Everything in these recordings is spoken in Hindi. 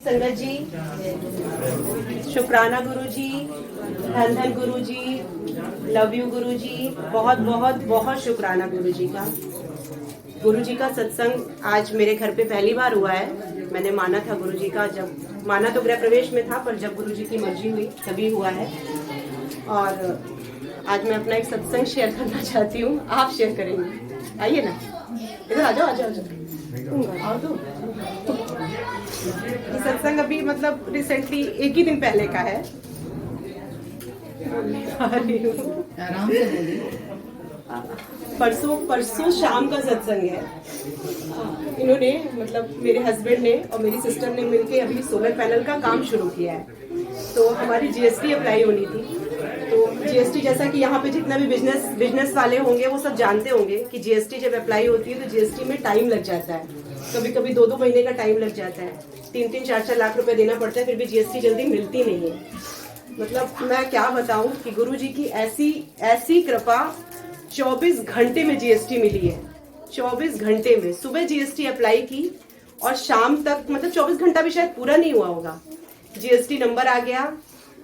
संगत जी, शुक्राना गुरु जी, धन धन गुरु जी, लव यू गुरु जी, बहुत बहुत बहुत शुक्राना गुरु जी का। गुरु जी का सत्संग आज मेरे घर पे पहली बार हुआ है। मैंने माना था गुरु जी का, जब माना तो गृह प्रवेश में था, पर जब गुरु जी की मर्जी हुई तभी हुआ है। और आज मैं अपना एक सत्संग शेयर करना चाहती हूँ। आप शेयर करेंगे? आइए ना, इधर आ जाओ, आ जाओ, आ जाओ। और दो ये सत्संग अभी मतलब रिसेंटली एक ही दिन पहले का है। आराम से बोलिए। परसों शाम का सत्संग है। इन्होंने मतलब मेरे हस्बैंड ने और मेरी सिस्टर ने मिलके अभी सोलर पैनल का काम शुरू किया है। तो हमारी जीएसटी अप्लाई होनी थी। तो जीएसटी, जैसा कि यहाँ पे जितना भी बिजनेस वाले होंगे वो सब जानते होंगे कि जीएसटी जब अप्लाई होती है तो जीएसटी में टाइम लग जाता है। कभी कभी 2-2 महीने का टाइम लग जाता है, 3-3, 4-4 लाख रुपए देना पड़ता है, फिर भी जीएसटी जल्दी मिलती नहीं है। मतलब मैं क्या बताऊं कि गुरु जी की ऐसी कृपा, 24 घंटे में जीएसटी मिली है। 24 घंटे में सुबह जीएसटी अप्लाई की और शाम तक, मतलब 24 घंटा भी शायद पूरा नहीं हुआ होगा, जीएसटी नंबर आ गया।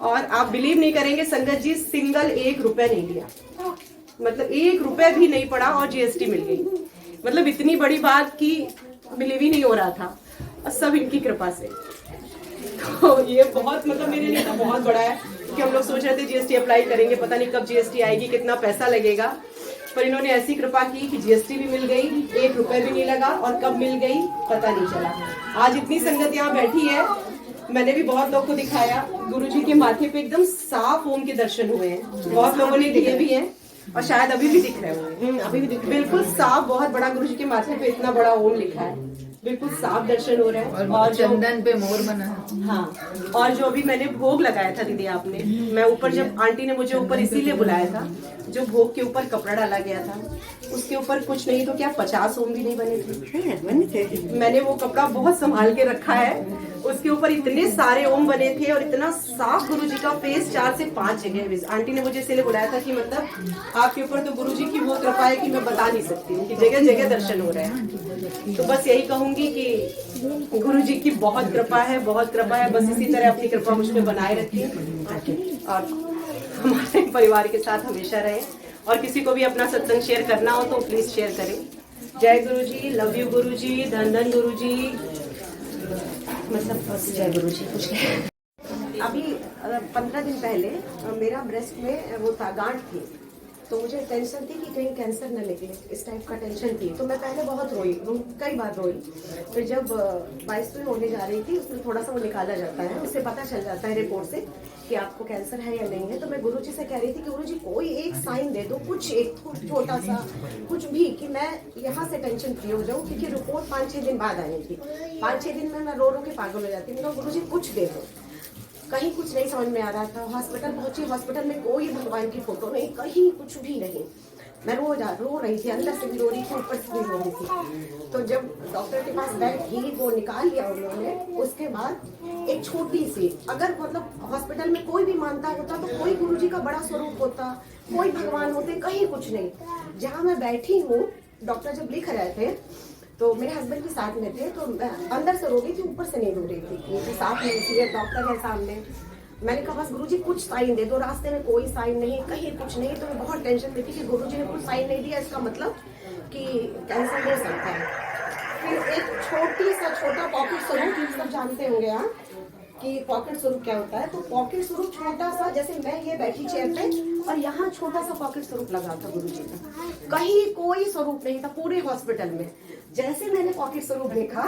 और आप बिलीव नहीं करेंगे संगत जी, सिंगल 1 रुपए नहीं लिया, मतलब 1 रुपए भी नहीं पड़ा और जीएसटी मिल गई। मतलब इतनी बड़ी बात की बिलीव ही नहीं हो रहा था, और सब इनकी कृपा से। तो ये बहुत, मतलब मेरे लिए तो बहुत बड़ा है कि हम लोग सोच रहे थे जीएसटी अप्लाई करेंगे, पता नहीं कब जीएसटी आएगी, कितना पैसा लगेगा, पर इन्होंने ऐसी कृपा की कि जीएसटी भी मिल गई, 1 रुपए भी नहीं लगा, और कब मिल गई पता नहीं चला। आज इतनी संगत यहाँ बैठी है, मैंने भी बहुत लोग को दिखाया, गुरुजी के माथे पे एकदम साफ ओम के दर्शन हुए हैं। बहुत लोगों ने दिए भी हैं और शायद अभी भी दिख रहे होंगे। अभी भी दिख, बिल्कुल साफ, बहुत बड़ा गुरुजी के माथे पे इतना बड़ा ओम लिखा है, बिल्कुल साफ दर्शन हो रहा है। और चंदन पे मोर बना है। हाँ, और जो अभी मैंने भोग लगाया था दीदी आपने, मैं ऊपर, जब आंटी ने मुझे ऊपर इसीलिए बुलाया था, जो भोग के ऊपर कपड़ा डाला गया था उसके ऊपर कुछ नहीं तो क्या 50 ओम भी नहीं बने थे। मैंने वो कपड़ा बहुत संभाल के रखा है, उसके ऊपर इतने सारे ओम बने थे और इतना साफ गुरुजी का फेस 4 से 5 जगह। आंटी ने मुझे इसीलिए बुलाया था कि मतलब आपके ऊपर तो गुरुजी की वो कृपा है कि मैं बता नहीं सकती हूँ कि जगह जगह दर्शन हो रहे हैं। तो बस यही कहूंगी कि गुरुजी की बहुत कृपा है, बहुत कृपा है। बस इसी तरह अपनी कृपा मुझ पे बनाए रखिए और हमारे परिवार के साथ हमेशा रहे। और किसी को भी अपना सत्संग शेयर करना हो तो प्लीज शेयर करें। जय गुरु जी, लव यू गुरु जी, धन धन गुरु जी। मतलब बस जय गुरु जी। कुछ अभी 15 दिन पहले मेरा ब्रेस्ट में वो था, गांठ थी, तो मुझे टेंशन थी कि कहीं कैंसर न निकले, इस टाइप का टेंशन थी। तो मैं पहले बहुत रोई, कई बार रोई। फिर जब 22वीं होने जा रही थी, उसमें थोड़ा सा वो निकाला जाता है, उससे पता चल जाता है रिपोर्ट से कि आपको कैंसर है या नहीं है। तो मैं गुरुजी से कह रही थी कि गुरुजी कोई एक साइन दे दो, कुछ एक छोटा सा कुछ भी, कि मैं यहाँ से टेंशन फ्री हो जाऊँ, क्योंकि रिपोर्ट 5-6 दिन बाद आनी थी। 5-6 दिन में मैं रो रो के पागल हो जाती। मैं गुरुजी कुछ दे दो। कहीं कुछ नहीं समझ में आ रहा था। हॉस्पिटल पहुंची, हॉस्पिटल में कोई भगवान की फोटो नहीं, कहीं कुछ भी नहीं। मैं रो रही थी, अंदर से भी रो रही थी, ऊपर से भी रो रही थी। तो जब डॉक्टर के पास बैठी, वो निकाल लिया उन्होंने, उसके बाद एक छोटी सी, अगर मतलब हॉस्पिटल में कोई भी मानता होता तो कोई गुरुजी का बड़ा स्वरूप होता, कोई भगवान होते, कहीं कुछ नहीं। जहाँ मैं बैठी हूँ, डॉक्टर जब लिख रहे थे तो मेरे हस्बैंड भी साथ में थे, तो मैं अंदर से रो रही थी, ऊपर से नहीं रो रही थी, क्योंकि साथ में सीनियर डॉक्टर है सामने। मैंने कहा बस गुरुजी कुछ साइन दे दो। रास्ते में कोई साइन नहीं, कहीं कुछ नहीं। तो मैं बहुत टेंशन में थी कि गुरुजी ने कुछ साइन नहीं दिया, इसका मतलब कि कैंसर हो सकता है। फिर एक छोटा पॉकेट स्वरूप, सब जानते होंगे आप कि पॉकेट स्वरूप क्या होता है। तो पॉकेट स्वरूप छोटा सा, जैसे मैं ये बैठी चेयर पे और यहाँ छोटा सा पॉकेट स्वरूप लगा था गुरुजी का, कहीं कोई स्वरूप नहीं था पूरे हॉस्पिटल में। जैसे मैंने पॉकेट स्वरूप देखा,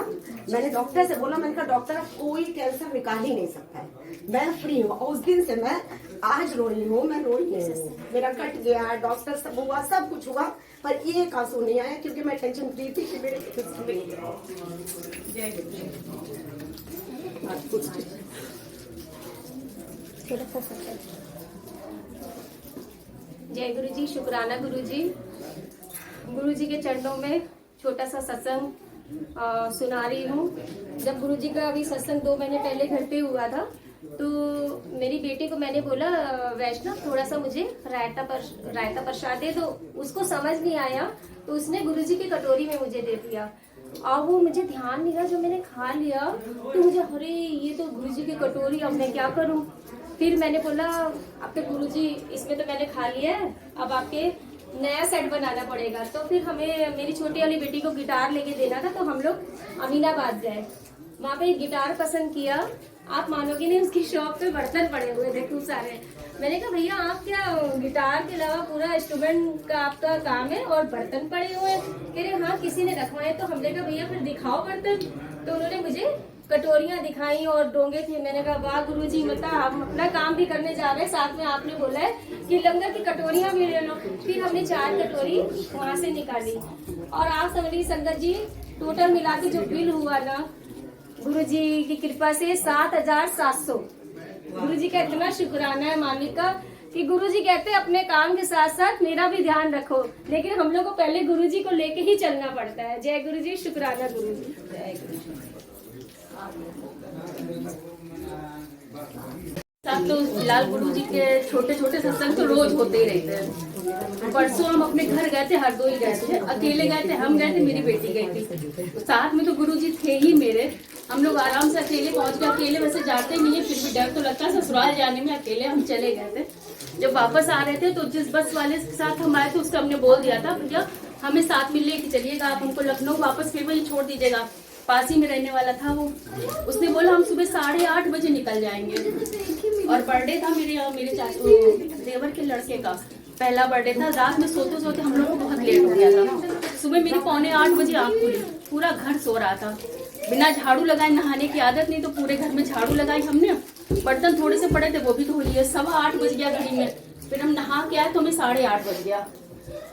मैंने डॉक्टर से बोला, मैंने कहा डॉक्टर अब कोई कैंसर निकाल ही नहीं सकता है, मैं फ्री हूँ। और उस दिन से मैं आज रोई हूँ, मैं रोई नहीं हूँ। मेरा कट गया, डॉक्टर सब हुआ, सब कुछ हुआ, पर एक आंसू नहीं आया, क्योंकि मैं टेंशन फ्री थी कि मेरे जय जय गुरु जी, शुक्राना गुरु जी। गुरु जी के चरणों में छोटा सा सत्संग सुना रही हूँ। जब गुरु जी का अभी सत्संग 2 महीने पहले घर पे हुआ था, तो मेरी बेटी को मैंने बोला, वैष्णव थोड़ा सा मुझे रायता प्रसाद दे दो। उसको समझ नहीं आया, तो उसने गुरु जी की कटोरी में मुझे दे दिया। और वो मुझे ध्यान नहीं रहा, जब मैंने खा लिया तो मुझे अरे ये तो गुरुजी की कटोरी, अब मैं क्या करूं। फिर मैंने बोला आपके गुरुजी इसमें तो मैंने खा लिया है, अब आपके नया सेट बनाना पड़ेगा। तो फिर हमें मेरी छोटी वाली बेटी को गिटार लेके देना था, तो हम लोग अमीनाबाद गए, वहाँ पे एक गिटार पसंद किया। आप मानोगे नहीं, उसकी शॉप पे बर्तन पड़े हुए थे खूब सारे। मैंने कहा भैया आप क्या गिटार के अलावा पूरा इंस्ट्रूमेंट का आपका काम है और बर्तन पड़े हुए हैं? कह रहे हाँ किसी ने रखवाए। तो हमने कहा भैया फिर दिखाओ बर्तन। तो उन्होंने मुझे कटोरियां दिखाई और डोंगे थे। मैंने कहा वाह गुरुजी, मतलब हम अपना काम भी करने जा रहे हैं, साथ में आपने बोला है कि लंगर की कटोरियां भी ले लो। फिर हमने 4 कटोरी वहाँ से निकाली और आप समझ लीजिए संगत जी, टोटल मिला के जो बिल हुआ ना, गुरुजी की कृपा से 7,700। गुरुजी का इतना शुक्राना है मालिक का कि गुरुजी कहते हैं अपने काम के साथ साथ मेरा भी ध्यान रखो, लेकिन हम लोग को पहले गुरुजी को लेके ही चलना पड़ता है। जय गुरुजी, शुक्राना गुरुजी। जय गुरुजी। सब तो फिलहाल गुरुजी के छोटे छोटे सत्संग तो रोज होते ही रहते हैं। परसों हम अपने घर गए थे, हरदोई गए थे, अकेले गए थे, हम गए थे, मेरी बेटी गई थी, साथ में तो गुरुजी थे ही मेरे। हम लोग आराम से अकेले पहुंच गए। अकेले वैसे जाते नहीं है, फिर भी डर तो लगता है ससुराल जाने में। अकेले हम चले गए थे। जब वापस आ रहे थे तो जिस बस वाले के साथ हम आए थे उसको हमने बोल दिया था भैया हमें साथ में लेके चलिएगा, आप हमको लखनऊ वापस फिर वही छोड़ दीजिएगा, पास ही में रहने वाला था वो। उसने बोला हम सुबह 8:30 बजे निकल जाएंगे। और बर्थडे था मेरे चाचू देवर के लड़के का, पहला बर्थडे था। रात में सोते सोते हम लोग को बहुत लेट हो गया था। सुबह मेरी 7:45 बजे आँख खुली, पूरा घर सो रहा था। बिना झाड़ू लगाए, नहाने की आदत नहीं तो पूरे घर में झाड़ू लगाई हमने। बर्तन थोड़े से पड़े थे वो भी धो लिए। 8:15 बज गया घड़ी में। फिर हम नहा के आए तो हमें 8:30 बज गया।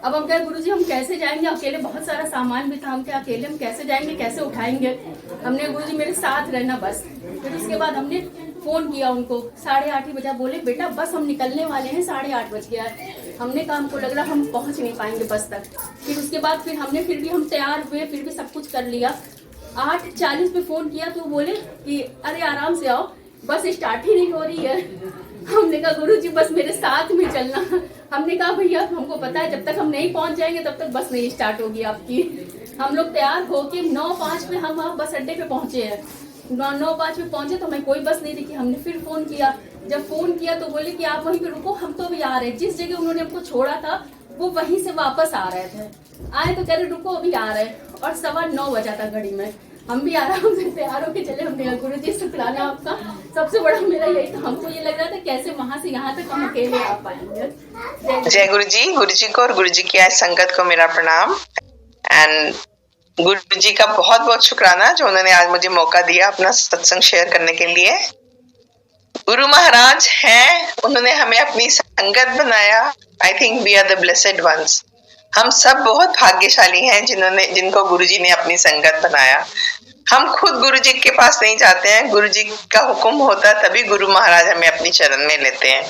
अब हम कहे गुरुजी हम कैसे जाएंगे, अकेले बहुत सारा सामान भी था, हम क्या अकेले हम कैसे जाएंगे, कैसे उठाएंगे। हमने गुरुजी मेरे साथ रहना बस। फिर उसके बाद हमने फोन किया उनको, 8:30 बजे। बोले बेटा बस हम निकलने वाले हैं, 8:30 बज गया है। हमने कहा हमको लग रहा हम पहुंच नहीं पाएंगे बस तक। फिर उसके बाद फिर हम तैयार हुए, फिर भी सब कुछ कर लिया। 8:40 पे फोन किया तो बोले कि अरे आराम से आओ, बस स्टार्ट ही नहीं हो रही है। हमने कहा गुरुजी बस मेरे साथ में चलना। हमने कहा भैया हमको पता है जब तक हम नहीं पहुंच जाएंगे तब तक बस नहीं स्टार्ट होगी आपकी। हम लोग तैयार होके 9:05 पे हम वहाँ बस अड्डे पे पहुंचे हैं। 9:05 पे पहुंचे तो हमें कोई बस नहीं दिखी। हमने फिर फोन किया, जब फोन किया तो बोले कि आप वहीं पे रुको, हम तो अभी आ रहे हैं। जिस जगह उन्होंने हमको छोड़ा था वो वहीं से वापस आ रहे थे। आए तो कह रहे रुको अभी आ रहे हैं। और 9:15 बजा था घड़ी में। हम भी आराम से तैयार होके चले। हमने कहा गुरुजी शुक्राना आपका, सबसे बड़ा मेरा यही था। हमको ये लग रहा था कैसे वहां से यहाँ तक हम अकेले आ पाएंगे। जय गुरुजी। गुरुजी को और गुरुजी की आज संगत को मेरा प्रणाम। एंड गुरुजी का बहुत बहुत शुक्राना जो उन्होंने आज मुझे मौका दिया अपना सत्संग शेयर करने के लिए। गुरु महाराज हैं, उन्होंने हमें अपनी संगत बनाया। I think we are the blessed ones. हम सब बहुत भाग्यशाली हैं जिनको गुरुजी ने अपनी संगत बनाया। हम खुद गुरुजी के पास नहीं जाते हैं, गुरुजी का हुक्म होता तभी गुरु महाराज हमें अपनी चरण में लेते हैं।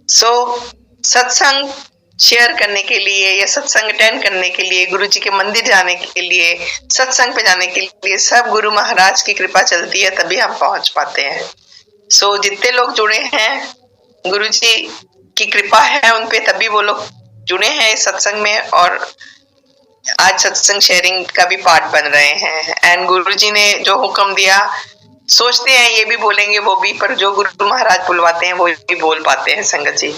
सत्संग शेयर करने के लिए या सत्संग अटेंड करने के लिए, गुरुजी के मंदिर जाने के लिए, सत्संग पे जाने के लिए सब गुरु महाराज की कृपा चलती है, तभी हम पहुंच पाते हैं। जितने लोग जुड़े हैं गुरुजी की कृपा है उनपे, तभी वो लोग जुड़े हैं इस सत्संग में और आज सत्संग शेयरिंग का भी पार्ट बन रहे हैं। एंड गुरुजी ने जो हुक्म दिया, सोचते हैं ये भी बोलेंगे वो भी, पर जो गुरु महाराज बुलवाते हैं वो भी बोल पाते हैं संगत जी।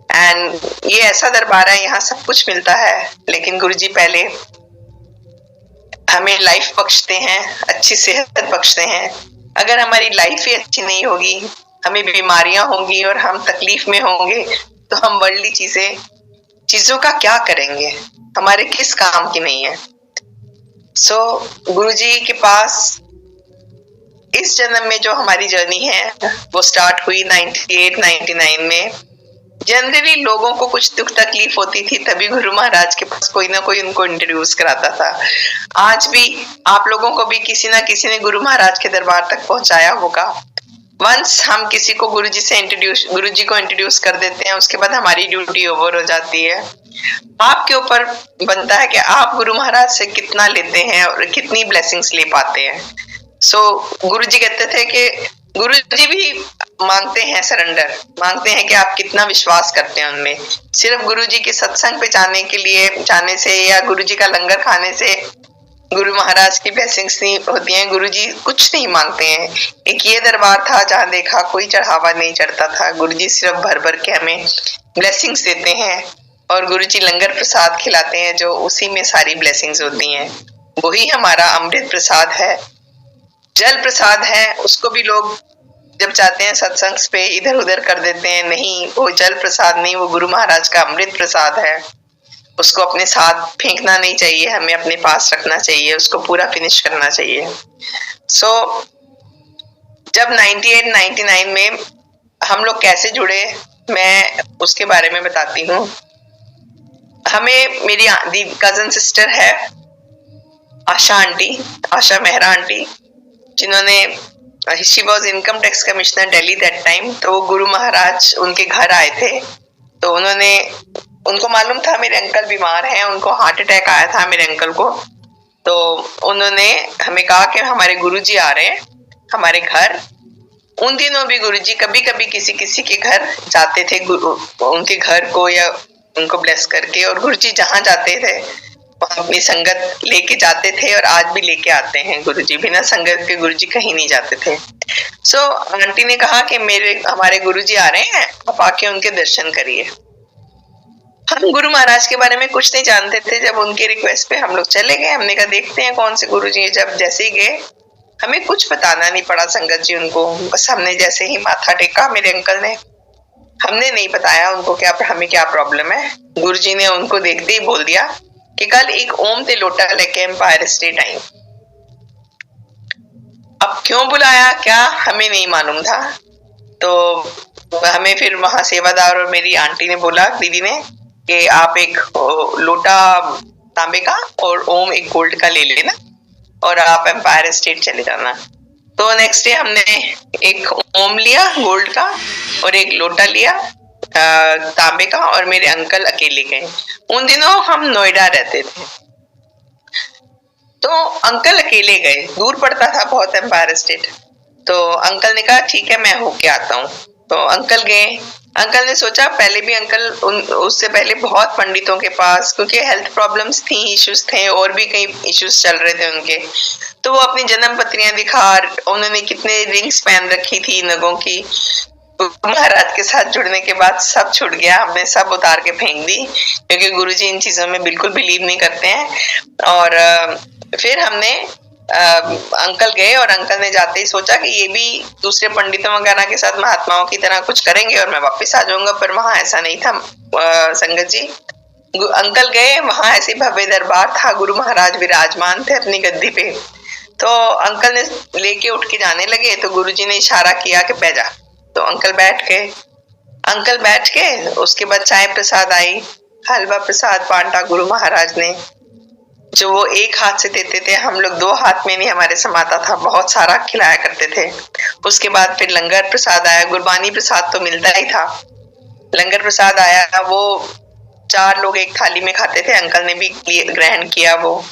एंड ये ऐसा दरबार है, यहाँ सब कुछ मिलता है, लेकिन गुरुजी पहले हमें लाइफ बख्शते हैं, अच्छी सेहत बख्शते हैं। अगर हमारी लाइफ ही अच्छी नहीं होगी, हमें बीमारियां होंगी और हम तकलीफ में होंगे, तो हम वर्ल्डली चीजों का क्या करेंगे, हमारे किस काम की नहीं है। गुरुजी के पास इस जन्म में जो हमारी जर्नी है वो स्टार्ट हुई 98-99 में। जनरली लोगों को कुछ दुख तकलीफ होती थी तभी गुरु महाराज के पास कोई ना कोई उनको इंट्रोड्यूस कराता था। आज भी आप लोगों को भी किसी ना किसी ने गुरु महाराज के दरबार तक पहुंचाया होगा। वंस हम किसी को गुरुजी को इंट्रोड्यूस कर देते हैं, उसके बाद हमारी ड्यूटी ओवर हो जाती है। आपके ऊपर बनता है कि आप गुरु महाराज से कितना लेते हैं और कितनी ब्लेसिंग्स ले पाते हैं। गुरुजी कहते थे कि गुरुजी भी मांगते हैं सरेंडर, मांगते हैं कि आप कितना विश्वास करते हैं उनमें। सिर्फ गुरुजी के सत्संग पे जाने से या गुरुजी का लंगर खाने से गुरु महाराज की ब्लेसिंग्स नहीं होती हैं, गुरुजी कुछ नहीं मांगते हैं। एक ये दरबार था जहाँ देखा कोई चढ़ावा नहीं चढ़ता था, गुरुजी सिर्फ भर भर के हमें ब्लेसिंग्स देते हैं और गुरुजी लंगर प्रसाद खिलाते हैं जो उसी में सारी ब्लेसिंग्स होती हैं। वही हमारा अमृत प्रसाद है। जल प्रसाद है, उसको भी लोग जब जाते हैं सत्संग पे इधर उधर कर देते हैं। नहीं, वो जल प्रसाद नहीं, वो गुरु महाराज का अमृत प्रसाद है। उसको अपने साथ फेंकना नहीं चाहिए, हमें अपने पास रखना चाहिए, उसको पूरा फिनिश करना चाहिए। जब 98-99 में हम लोग कैसे जुड़े, मैं उसके बारे में बताती हूँ। हमें मेरी कजन सिस्टर है आशा आंटी, आशा मेहरा आंटी, जिन्होंने she was income tax commissioner Delhi that time. तो वो गुरु महाराज उनके घर आए थे, तो उनको मालूम था मेरे अंकल बीमार हैं, उनको हार्ट अटैक आया था मेरे अंकल को। तो उन्होंने हमें कहा कि हमारे गुरुजी आ रहे हैं हमारे घर। उन दिनों भी गुरुजी कभी कभी किसी के घर जाते थे, उनके घर को या उनको ब्लेस करके, और गुरुजी जहाँ जाते थे वहाँ अपनी संगत लेके जाते थे और आज भी लेके आते हैं गुरुजी। बिना संगत के गुरुजी कहीं नहीं जाते थे। आंटी ने कहा कि हमारे गुरुजी आ रहे हैं, आप आके उनके दर्शन करिए। हम गुरु महाराज के बारे में कुछ नहीं जानते थे। जब उनके रिक्वेस्ट पे हम लोग चले गए, हमने कहा देखते हैं कौन से गुरुजी हैं। जब जैसे ही गए, हमें कुछ बताना नहीं पड़ा संगत जी उनको, बस हमने जैसे ही माथा टेका मेरे अंकल ने, हमने नहीं बताया उनको क्या हमें क्या प्रॉब्लम है। गुरुजी ने उनको देखते ही बोल दिया कि कल एक ओम ते लोटा लेके एम्पायर स्टेट आई। अब क्यों बुलाया क्या हमें नहीं मालूम था। तो हमें फिर वहां सेवादार और मेरी आंटी ने बोला, दीदी ने, कि आप एक लोटा तांबे का और ओम एक गोल्ड का ले लेना और आप एम्पायर स्टेट चले जाना। तो नेक्स्ट डे हमने एक ओम लिया गोल्ड का और एक लोटा लिया तांबे का, और मेरे अंकल अकेले गए। उन दिनों हम नोएडा रहते थे, तो अंकल अकेले गए, दूर पड़ता था बहुत एम्पायर स्टेट। तो अंकल ने कहा ठीक है मैं होके आता हूँ। तो अंकल गए। अंकल ने सोचा, पहले भी अंकल उससे पहले बहुत पंडितों के पास, क्योंकि हेल्थ प्रॉब्लम्स थी, इश्यूज थे, और भी कई इश्यूज चल रहे थे उनके। तो वो अपनी जन्म पत्रियां दिखा, उन्होंने कितने रिंग्स पहन रखी थी नगों की। महाराज के साथ जुड़ने के बाद सब छूट गया, हमने सब उतार के फेंक दी, क्योंकि गुरुजी इन चीजों में बिल्कुल बिलीव नहीं करते हैं। और फिर हमने अंकल गए, और अंकल ने जाते ही सोचा कि ये भी दूसरे पंडितों वगैरह के साथ महात्माओं की तरह कुछ करेंगे और मैं वापस आ जाऊंगा, पर वहां ऐसा नहीं था संगत जी। अंकल गए, वहां ऐसे भव्य दरबार था, गुरु महाराज विराजमान थे अपनी गद्दी पे। तो अंकल ने लेके उठ के जाने लगे, तो गुरुजी ने इशारा किया कि बैठ जा। तो अंकल बैठ गए। अंकल बैठ के उसके बाद चाय प्रसाद आई, हलवा प्रसाद बांटा गुरु महाराज ने, जो वो एक हाथ से देते थे, हम लोग दो हाथ में नहीं हमारे समाता था, बहुत सारा खिलाया करते थे। उसके बाद फिर लंगर प्रसाद आया, गुरबानी प्रसाद तो मिलता ही था, लंगर प्रसाद आया, वो 4 लोग एक थाली में खाते थे, अंकल ने भी ग्रहण किया वो।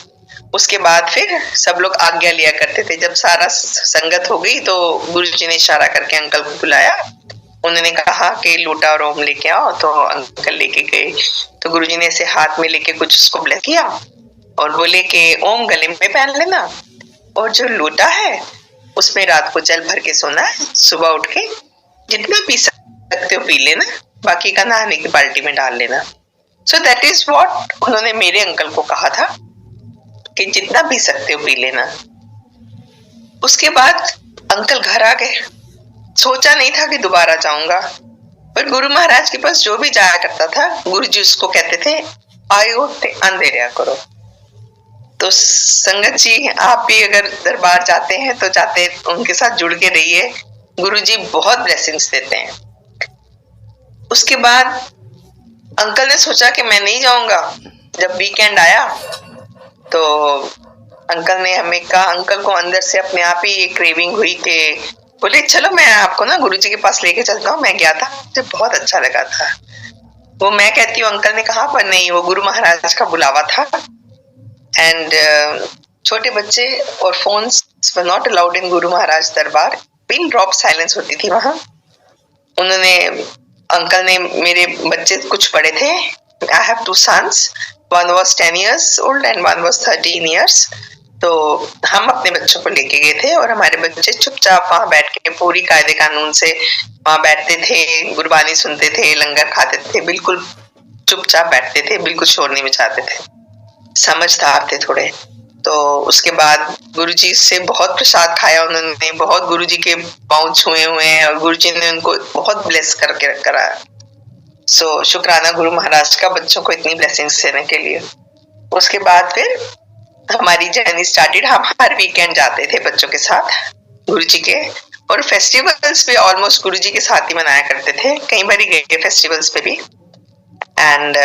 उसके बाद फिर सब लोग आज्ञा लिया करते थे। जब सारा संगत हो गई तो गुरुजी ने इशारा करके अंकल को बुलाया, उन्होंने कहा कि लोटा और ओम लेके आओ। तो अंकल लेके गए, तो गुरुजी ने ऐसे हाथ में लेके कुछ उसको ब्लेस किया और बोले कि ओम गले में पहन लेना, और जो लोटा है उसमें रात को जल भर के सोना है, सुबह उठ के जितना पी सकते हो पी लेना, बाकी का नहाने की बाल्टी में डाल लेना। सो दैट इज व्हाट उन्होंने मेरे अंकल को कहा था कि जितना पी सकते हो पी लेना। उसके बाद अंकल घर आ गए। सोचा नहीं था कि दोबारा जाऊंगा, पर गुरु महाराज के पास जो भी जाया करता था, गुरुजी उसको कहते थे आयो ते अंधेरिया करो। तो संगत जी, आप भी अगर दरबार जाते हैं तो जाते उनके साथ जुड़ के रहिए, गुरुजी बहुत ब्लेसिंग्स देते हैं। उसके बाद अंकल ने सोचा कि मैं नहीं जाऊंगा। जब वीकेंड आया तो अंकल ने हमें कहा, अंकल को अंदर से अपने आप ही एक क्रेविंग हुई कि बोले चलो मैं आपको ना गुरुजी के पास लेके चलता हूँ। मैं गया था, मुझे बहुत अच्छा लगा था। वो मैं कहती हूँ अंकल ने कहा, पर नहीं, वो गुरु महाराज का बुलावा था। एंड छोटे बच्चे और phones were not allowed in Guru Maharaj दरबार। पिन ड्रॉप साइलेंस होती थी वहां। उन्होंने अंकल ने, मेरे बच्चे कुछ बड़े थे, I have 2 sons, one was 10 years old and one was 13 years। तो हम अपने बच्चों को लेके गए थे और हमारे बच्चे चुपचाप वहां बैठ के पूरी कायदे कानून से वहां बैठते थे, गुरबानी सुनते थे, लंगर खाते थे, बिल्कुल चुपचाप बैठते थे, बिल्कुल शोर नहीं मचाते थे, समझदार थे थोड़े। तो उसके बाद गुरुजी से बहुत प्रसाद खाया उन्होंने, बहुत गुरुजी के पांव छुए हुए हैं और गुरुजी ने उनको बहुत ब्लेस करके करा। सो शुक्राना गुरु महाराज का बच्चों को इतनी ब्लेसिंग्स देने के लिए। उसके बाद फिर हमारी जर्नी स्टार्टेड। हम हर वीकेंड जाते थे बच्चों के साथ गुरुजी के, और फेस्टिवल्स पे ऑलमोस्ट गुरुजी के साथ ही मनाया करते थे। कई बार गए फेस्टिवल्स पे भी। एंड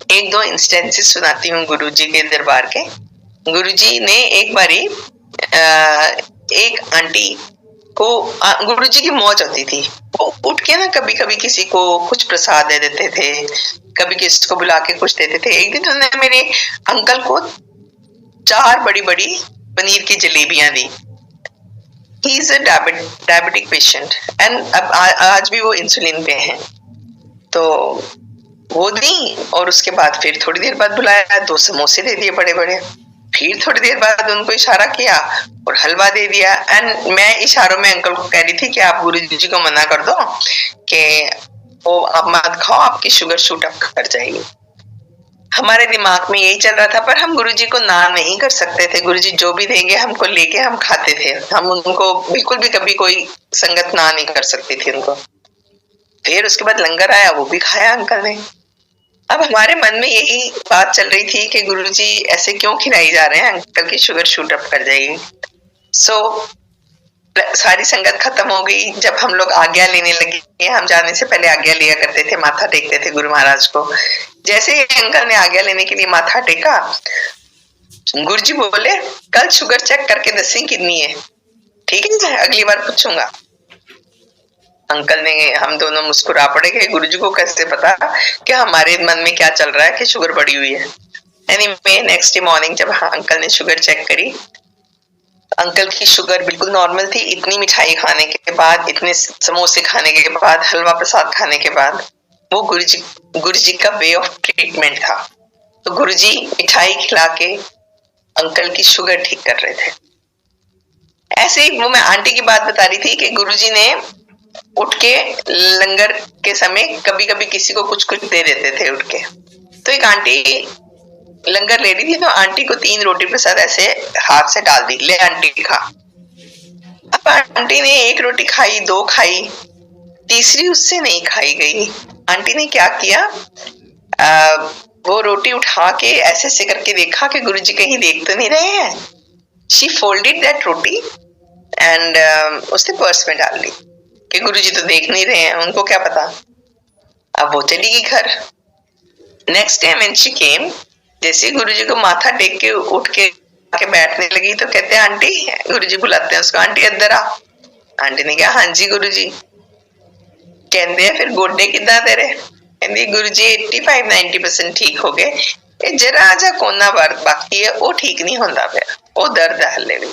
एक दो इंस्टेंसेस सुनाती हूँ गुरुजी के दरबार के। गुरुजी ने एक बारी एक आंटी को, गुरुजी की मौज होती थी, वो उठ के ना कभी कभी किसी को कुछ प्रसाद दे देते थे, कभी किसी को बुला के कुछ देते थे। एक दिन उन्होंने मेरे अंकल को 4 बड़ी बड़ी पनीर की जलेबियां दी। He is a diabetic patient and अब आज भी वो इंसुलिन पे हैं। तो वो दी और उसके बाद फिर थोड़ी देर बाद बुलाया, 2 समोसे दे दिए बड़े बड़े। फिर थोड़ी देर बाद उनको इशारा किया और हलवा दे दिया। एंड मैं इशारों में अंकल को कह रही थी कि आप गुरुजी को मना कर दो कि वो आप मत खाओ, आपकी शुगर शूट अप कर जाएगी। हमारे दिमाग में यही चल रहा था, पर हम गुरुजी को ना नहीं कर सकते थे। गुरुजी जो भी देंगे हमको लेके हम खाते थे। हम उनको बिल्कुल भी कभी कोई संगत ना नहीं कर सकती थी उनको। फिर उसके बाद लंगर आया, वो भी खाया अंकल ने। अब हमारे मन में यही बात चल रही थी कि गुरुजी ऐसे क्यों खिलाई जा रहे हैं, अंकल की शुगर शूट अप कर जाएगी। सो सारी संगत खत्म हो गई। जब हम लोग आज्ञा लेने लगे, हम जाने से पहले आज्ञा लिया करते थे, माथा टेकते थे गुरु महाराज को। जैसे ही अंकल ने आज्ञा लेने के लिए माथा टेका, गुरुजी बोले कल शुगर चेक करके दसी कितनी है, ठीक है, अगली बार पूछूंगा। अंकल ने, हम दोनों मुस्कुरा पड़े कि गुरुजी को कैसे पता कि हमारे मन में क्या चल रहा है कि शुगर बढ़ी हुई है। एनीवे नेक्स्ट डे मॉर्निंग जब अंकल ने शुगर चेक करी, अंकल की शुगर बिल्कुल नॉर्मल थी। इतनी मिठाई खाने के बाद, इतने समोसे खाने के बाद, हलवा प्रसाद खाने के बाद, वो गुरुजी का वे ऑफ ट्रीटमेंट था। तो गुरुजी मिठाई खिला के अंकल की शुगर ठीक कर रहे थे। ऐसे ही वो मैं आंटी की बात बता रही थी कि गुरुजी ने उठ के लंगर के समय कभी कभी किसी को कुछ कुछ दे देते थे उठ के। तो एक आंटी लंगर ले रही थी, तो आंटी को 3 रोटी प्रसाद ऐसे हाथ से डाल दी, ले आंटी खा। अब आंटी ने 1 रोटी खाई, 2 खाई, तीसरी उससे नहीं खाई गई। आंटी ने क्या किया, वो रोटी उठा के ऐसे से करके देखा कि गुरुजी कहीं देख तो नहीं रहे हैं। She folded that roti and उसने पर्स में डाल ली कि गुरुजी तो देख नहीं रहे हैं, उनको क्या पता। अब वो चली गई घर। Next time when she came, जैसे गुरुजी को माथा टेक के उठ के बैठने लगी, तो कहते हैं आंटी, गुरुजी बुलाते हैं उसको, आंटी अंदर आ। आंटी ने कहा हाँ जी गुरुजी। कहते हैं फिर गोडे कितना तेरे? कहती गुरुजी 85-90% ठीक हो गए, ये जरा जा कोना बाकी है, वो ठीक नहीं होता पाया, वो दर्द है हले भी।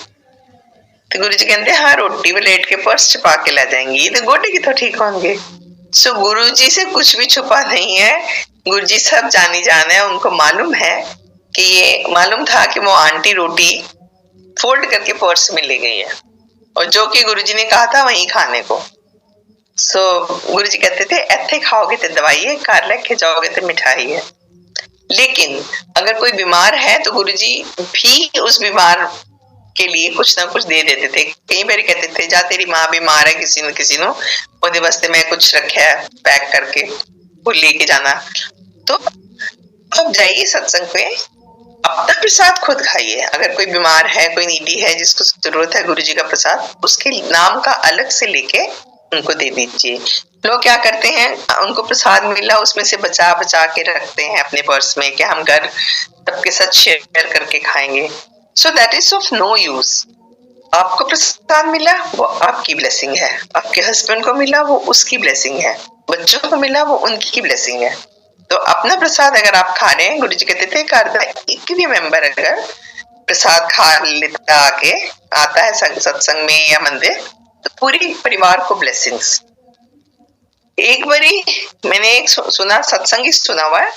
तो गुरुजी कहते हैं हाँ रोटी में लेट के पर्स छुपा के ला जाएंगी, तो गोडे की तो ठीक होंगे। सो गुरुजी से कुछ भी छुपा नहीं है, गुरुजी सब जानी जान है। उनको मालूम है कि ये मालूम था कि वो आंटी रोटी फोल्ड करके पर्स में ले गई है, और जो कि गुरुजी ने कहा था वहीं खाने को। सो गुरुजी कहते थे ऐथे खाओगे तो दवाई है, घर लेके जाओगे तो मिठाई है। लेकिन अगर कोई बीमार है तो गुरुजी भी उस बीमार के लिए कुछ ना कुछ दे देते थे। कई बार कहते थे जा तेरी माँ बीमार है, किसी न किसी नो ओदे वास्ते मैं कुछ रखा है पैक करके, वो लेके जाना। तो अब जाइए सत्संग पे, अपना प्रसाद खुद खाइए। अगर कोई बीमार है, कोई नीडी है जिसको जरूरत है गुरुजी का प्रसाद, उसके नाम का अलग से लेके उनको दे दीजिए। लोग क्या करते हैं, उनको प्रसाद मिला उसमें से बचा बचा के रखते हैं अपने पर्स में कि हम घर सबके साथ शेयर करके खाएंगे। So that is of no use. आपको प्रसाद मिला वो आपकी ब्लेसिंग है, आपके हस्बैंड को मिला वो उसकी ब्लेसिंग है, बच्चों को मिला वो उनकी ब्लेसिंग है। तो अपना प्रसाद अगर आप खा रहे हैं, गुरुजी कहते थे घर का एक भी मेंबर अगर प्रसाद खा लेता आके आता है सत्संग में या मंदिर, तो पूरी परिवार को ब्लेसिंग्स। एक बारी मैंने एक सुना, सत्संग ही सुना हुआ है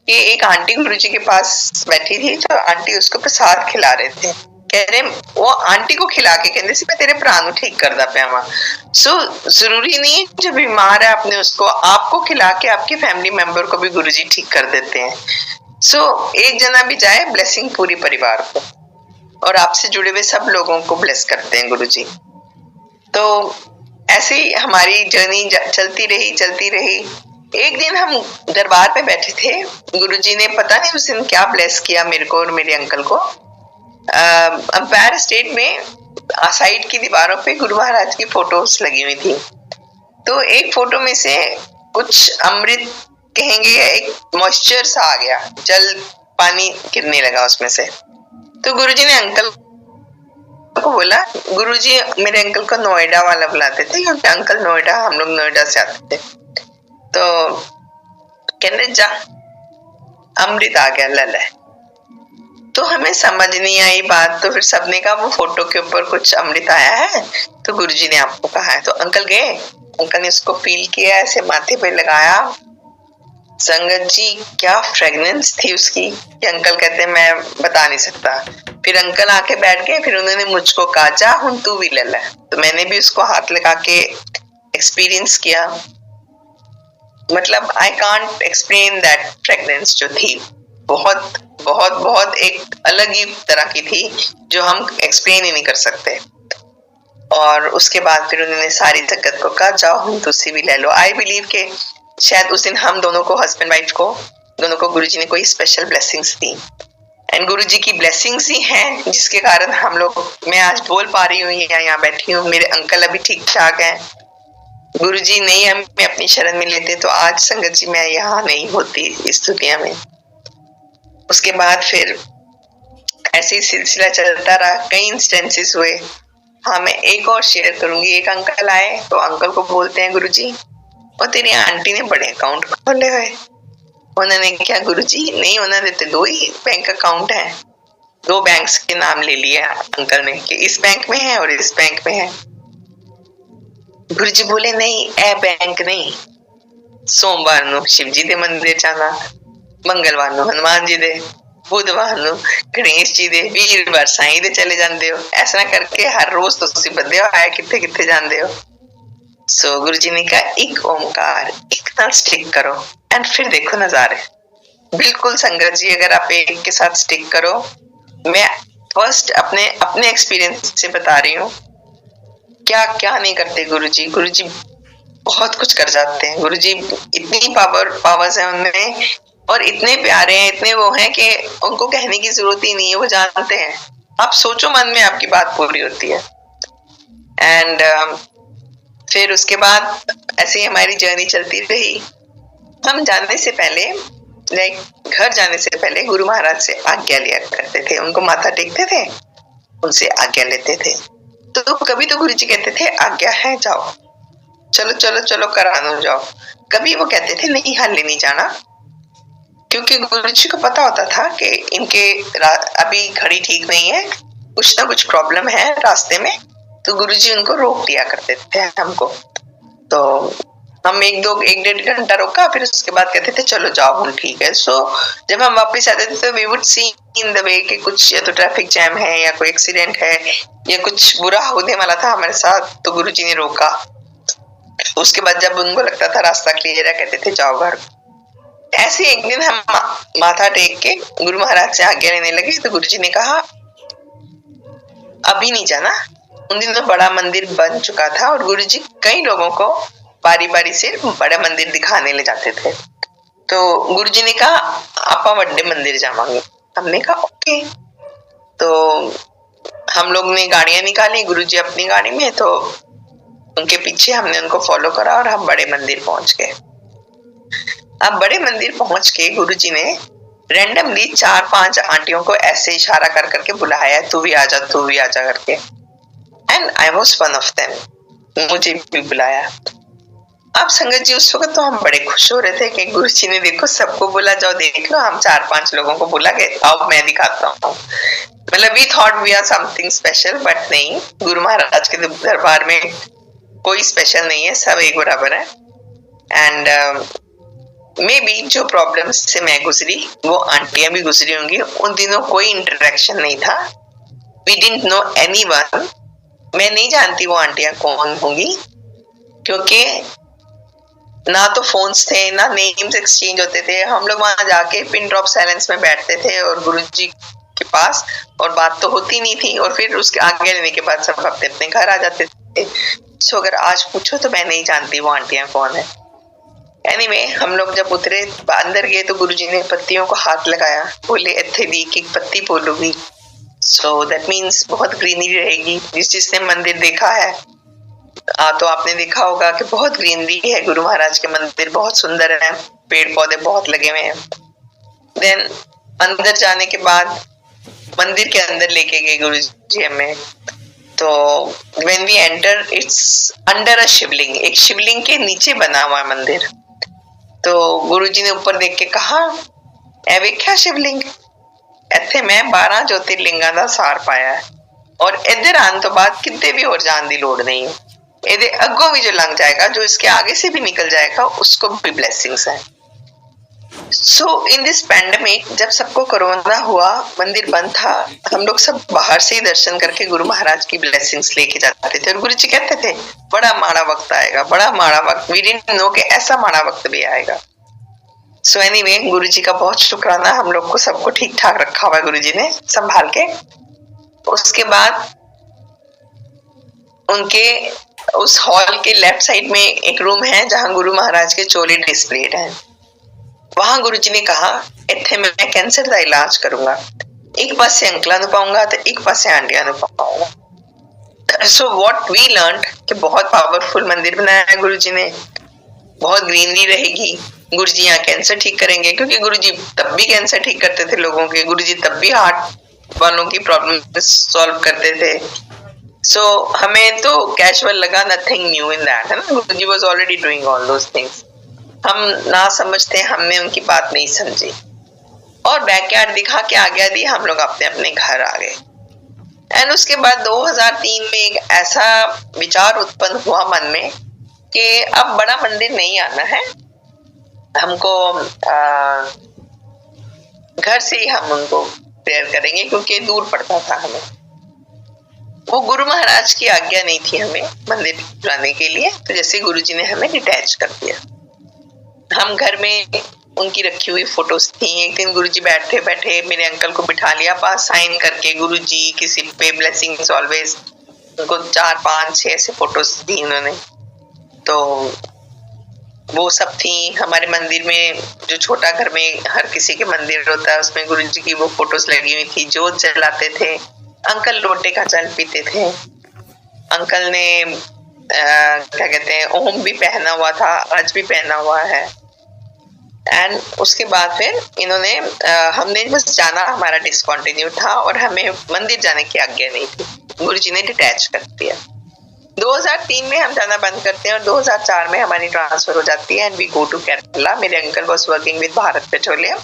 कि एक आंटी गुरुजी के पास बैठी थी, तो आंटी उसको प्रसाद खिला रहे थे। कह रहे वो आंटी को खिला के कहते सी मैं तेरे भरा नु ठीक करदा पिया वां। सो जरूरी नहीं है जो बीमार है अपने उसको आपको खिला के आपके फैमिली मेंबर को भी गुरुजी ठीक कर देते हैं। सो एक जना भी जाए ब्लेसिंग पूरी परिवार को, और आपसे जुड़े हुए सब लोगों को ब्लेस करते हैं गुरुजी। तो ऐसे ही हमारी जर्नी चलती रही। एक दिन हम दरबार पे बैठे थे, गुरुजी ने पता नहीं उस दिन क्या ब्लेस किया मेरे को और मेरे अंकल को। अंपायर स्टेट में साइड की दीवारों पे गुरु महाराज की फोटोज लगी हुई थी। तो एक फोटो में से कुछ अमृत कहेंगे या एक मॉइस्चर सा आ गया, जल पानी गिरने लगा उसमें से। तो गुरुजी ने अंकल को बोला, गुरुजी मेरे अंकल को नोएडा वाला बुलाते थे क्योंकि अंकल नोएडा, हम लोग नोएडा से आते थे। तो कहने जा अमृत आ गया लल है। तो हमें समझ नहीं आई बात, तो फिर सबने कहा वो फोटो के ऊपर कुछ अमृत आया है, तो गुरुजी ने आपको कहा है। तो अंकल गए, अंकल ने उसको फील किया, ऐसे माथे पे लगाया। संगत जी क्या फ्रेगनेंस थी उसकी कि अंकल कहते मैं बता नहीं सकता। फिर अंकल आके बैठ गए, फिर उन्होंने मुझको कहा जा हुन तू भी ले ले। तो मैंने भी उसको हाथ लगा के एक्सपीरियंस किया। मतलब I can't explain that fragrance जो थी, बहुत बहुत बहुत एक अलग ही तरह की थी जो हम एक्सप्लेन ही नहीं कर सकते। और उसके बाद फिर उन्होंने सारी जगत को कहा जाओ हम तुसी भी ले लो। आई बिलीव के शायद उस दिन हम दोनों को, हस्बैंड वाइफ को, दोनों को गुरुजी ने कोई स्पेशल ब्लेसिंग्स दी। एंड गुरुजी की ब्लेसिंग्स ही हैं जिसके कारण हम लोग, मैं आज बोल पा रही हूँ, यहाँ बैठी हूँ। मेरे अंकल अभी ठीक ठाक हैं। गुरुजी नहीं हमें अपनी शरण में लेते तो आज संगत जी मैं यहाँ नहीं होती इस दुनिया में। उसके बाद फिर ऐसे ही सिलसिला चलता रहा, कई इंस्टेंसेस हुए। हाँ मैं एक और शेयर करूंगी। एक अंकल आए तो अंकल को बोलते हैं गुरुजी और तेरी आंटी ने बड़े अकाउंट खोले हुए। उन्होंने क्या गुरुजी नहीं, उन्होंने तो 2 ही बैंक अकाउंट है, 2 बैंक्स के नाम ले लिया अंकल ने कि इस बैंक में है और इस बैंक में है। गुरुजी बोले नहीं ए बैंक नहीं, सोमवार नु शिव जी दे मंदिर जाना, मंगलवार नु हनुमान जी दे, बुधवार नु गणेश जी दे, वीरवार साईं दे चले जाते हो। ऐसा ना करके हर रोज तो तुसी बंदे हो आए किथे किथे जाते हो। सो गुरुजी ने कहा एक ओमकार, एक नाल स्टिक करो एंड फिर देखो नजारे। बिल्कुल संगत जी अगर आप एक के साथ स्टिक करो, मैं फर्स्ट अपने एक्सपीरियंस से बता रही हूँ, क्या क्या नहीं करते गुरुजी। गुरुजी बहुत कुछ कर जाते हैं। गुरुजी इतनी पावर्स है उनमें और इतने प्यारे हैं, इतने वो हैं कि उनको कहने की जरूरत ही नहीं है, वो जानते हैं। आप सोचो मन में आपकी बात पूरी होती है। एंड फिर उसके बाद ऐसे ही हमारी जर्नी चलती रही। हम जाने से पहले, लाइक घर जाने से पहले गुरु महाराज से आज्ञा लिया करते थे। उनको माथा टेकते थे, उनसे आज्ञा लेते थे। तो कभी तो गुरुजी कहते थे आज्ञा है जाओ, चलो चलो चलो करानो जाओ। कभी वो कहते थे नहीं हाल नहीं जाना, क्योंकि गुरुजी को पता होता था कि इनके अभी घड़ी ठीक नहीं है, कुछ ना कुछ प्रॉब्लम है रास्ते में। तो गुरुजी उनको रोक दिया करते थे हमको। तो हम 1-1.5 घंटा रोका, फिर उसके बाद कहते थे चलो जाओ हम ठीक है। सो जब हम वापस आते थे तो we would see in the way कि कुछ या तो ट्रैफिक जैम है या कोई एक्सीडेंट है या कुछ बुरा होने वाला था हमारे साथ, तो गुरुजी ने रोका। उसके बाद जब उनको लगता था रास्ता क्लियर है, कहते थे जाओ घर। ऐसे एक दिन हम माथा टेक के गुरु महाराज से आज्ञा लेने लगे, तो गुरुजी ने कहा अभी नहीं जाना। उन दिन तो बड़ा मंदिर बन चुका था और गुरुजी कई लोगों को बारी बारी से बड़ा मंदिर दिखाने ले जाते थे। तो गुरुजी ने कहा आपा बड़े मंदिर जावांगे। हमने कहा ओके। तो हम लोग ने गाड़ियां निकाली, गुरुजी अपनी गाड़ी में, तो उनके पीछे हमने उनको फॉलो करा और हम बड़े मंदिर पहुंच गए। अब बड़े मंदिर पहुंच के गुरुजी ने रैंडमली 4-5 आंटियों को ऐसे इशारा कर करके बुलाया, तू भी आजा तू भी आजा करके। And I was one of them, मुझे भी बुलाया। अब संगत जी उस वक्त तो हम बड़े खुश हो रहे थे कि गुरुजी ने देखो सबको बोला, जाओ देख लो, हम 4-5 लोगों को बोला के अब मैं दिखाता हूँ। मतलब we thought we are something special, but नहीं, गुरु महाराज के दरबार में कोई स्पेशल नहीं है, सब एक बराबर है। एंड मे बी जो प्रॉब्लम से मैं गुजरी वो आंटियां भी गुजरी होंगी। उन दिनों कोई इंटरेक्शन नहीं था, वी डिडंट नो एनीवन। मैं नहीं जानती वो आंटियां कौन होंगी, क्योंकि ना तो फोन्स थे, ना नेम्स एक्सचेंज होते थे। हम लोग वहां जाके पिन ड्रॉप साइलेंस में बैठते थे और गुरुजी के पास, और बात तो होती नहीं थी, और फिर उसके आगे लेने के बाद सब अपने अपने घर आ जाते थे। सो अगर आज पूछो तो मैं नहीं जानती वो आंटियां कौन है। एनीवे, हम लोग जब उतरे अंदर गए तो गुरुजी ने पत्तियों को हाथ लगाया, बोले इत्थे दी की पत्ती बोलोगी। सो दैट मीन्स बहुत ग्रीनरी रहेगी। जिसने मंदिर देखा है तो आपने देखा होगा कि बहुत ग्रीनरी है। गुरु महाराज के मंदिर बहुत सुंदर है, पेड़ पौधे बहुत लगे हुए हैं। देन अंदर जाने के बाद मंदिर के अंदर लेके गए गुरु जी हमें। तो when we enter, it's under a Shivling, एक शिवलिंग के नीचे बना हुआ है मंदिर। तो गुरु जी ने ऊपर देख के कहा, ए वेख्या शिवलिंग, इत्थे मैं 12 ज्योतिर्लिंगां दा सार पाया है, और इधर आने तो बाद कितने भी और जान दी लोड़ नहीं है। ਇਹਦੇ ਅੱਗੋਂ भी जो लंघ जाएगा, जो इसके आगे से भी निकल जाएगा, उसको भी ब्लेसिंग्स है। सो इन दिस पैंडेमिक, जब सबको कोरोना हुआ, मंदिर बंद था, हम लोग सब बाहर से ही दर्शन करके गुरु महाराज की ब्लेसिंग्स लेके जाते थे। और गुरु जी कहते थे बड़ा माड़ा वक्त आएगा, बड़ा माड़ा वक्त। वी डिडंट नो कि ऐसा माड़ा वक्त भी आएगा। सो एनीवे, गुरु जी का बहुत शुक्राना, हम लोग को सबको ठीक ठाक रखा हुआ है गुरु जी ने संभाल के। उसके बाद उनके उस हॉल के लेफ्ट साइड में एक रूम है जहां गुरु महाराज के चोले डिस्प्लेड हैं। वहां गुरु जी ने कहा, इत्थे मैं कैंसर का इलाज करूंगा, एक पासे अंकल नु पाऊंगा तो एक पासे आंटियां नु पाऊंगा। सो व्हाट वी लर्नड कि बहुत पावरफुल मंदिर बनाया है गुरु जी ने, बहुत ग्रीनरी रहेगी। गुरु जी यहाँ कैंसर ठीक करेंगे, क्योंकि गुरु जी तब भी कैंसर ठीक करते थे लोगों के। गुरु जी तब भी हार्ट वालों की प्रॉब्लम सॉल्व करते थे। सो हमें तो कैजुअल लगा, नथिंग न्यू इन दैट, है ना। Guru ji was already doing all those things. हम ना समझते, हमने उनकी बात नहीं समझी, और बैकयार्ड दिखा के आज्ञा दी, हम लोग अपने अपने घर आ गए। एंड उसके बाद 2003 में एक ऐसा विचार उत्पन्न हुआ मन में कि अब बड़ा मंदिर नहीं आना है हमको, घर से ही हम उनको प्रेयर करेंगे, क्योंकि दूर पड़ता था हमें। वो गुरु महाराज की आज्ञा नहीं थी हमें मंदिर जाने के लिए, तो जैसे गुरु जी ने हमें डिटैच कर दिया। हम घर में उनकी रखी हुई फोटोज थी। एक दिन गुरु जी बैठे बैठे मेरे अंकल को बिठा लिया पास, साइन करके गुरु जी किसी पे ब्लेसिंग्स ऑलवेज, उनको 4, 5, 6 ऐसे फोटोज दी उन्होंने। तो वो सब थी हमारे मंदिर में। जो छोटा घर में हर किसी के मंदिर होता है, उसमें गुरु जी की वो फोटोज लगी हुई थी। जोत जलाते थे, अंकल लोटे का जल पीते थे। अंकल ने क्या कहते हैं, ओम भी पहना हुआ था, आज भी पहना हुआ है। एंड उसके बाद फिर इन्होंने हमने बस जाना हमारा डिसकंटिन्यू था, और हमें मंदिर जाने की आज्ञा नहीं थी। गुरु जी ने डिटैच कर दिया। 2003 में हम जाना बंद करते हैं, और 2004 में हमारी ट्रांसफर हो जाती है, and we go to Kerala. मेरे uncle was working with Bharat petroleum,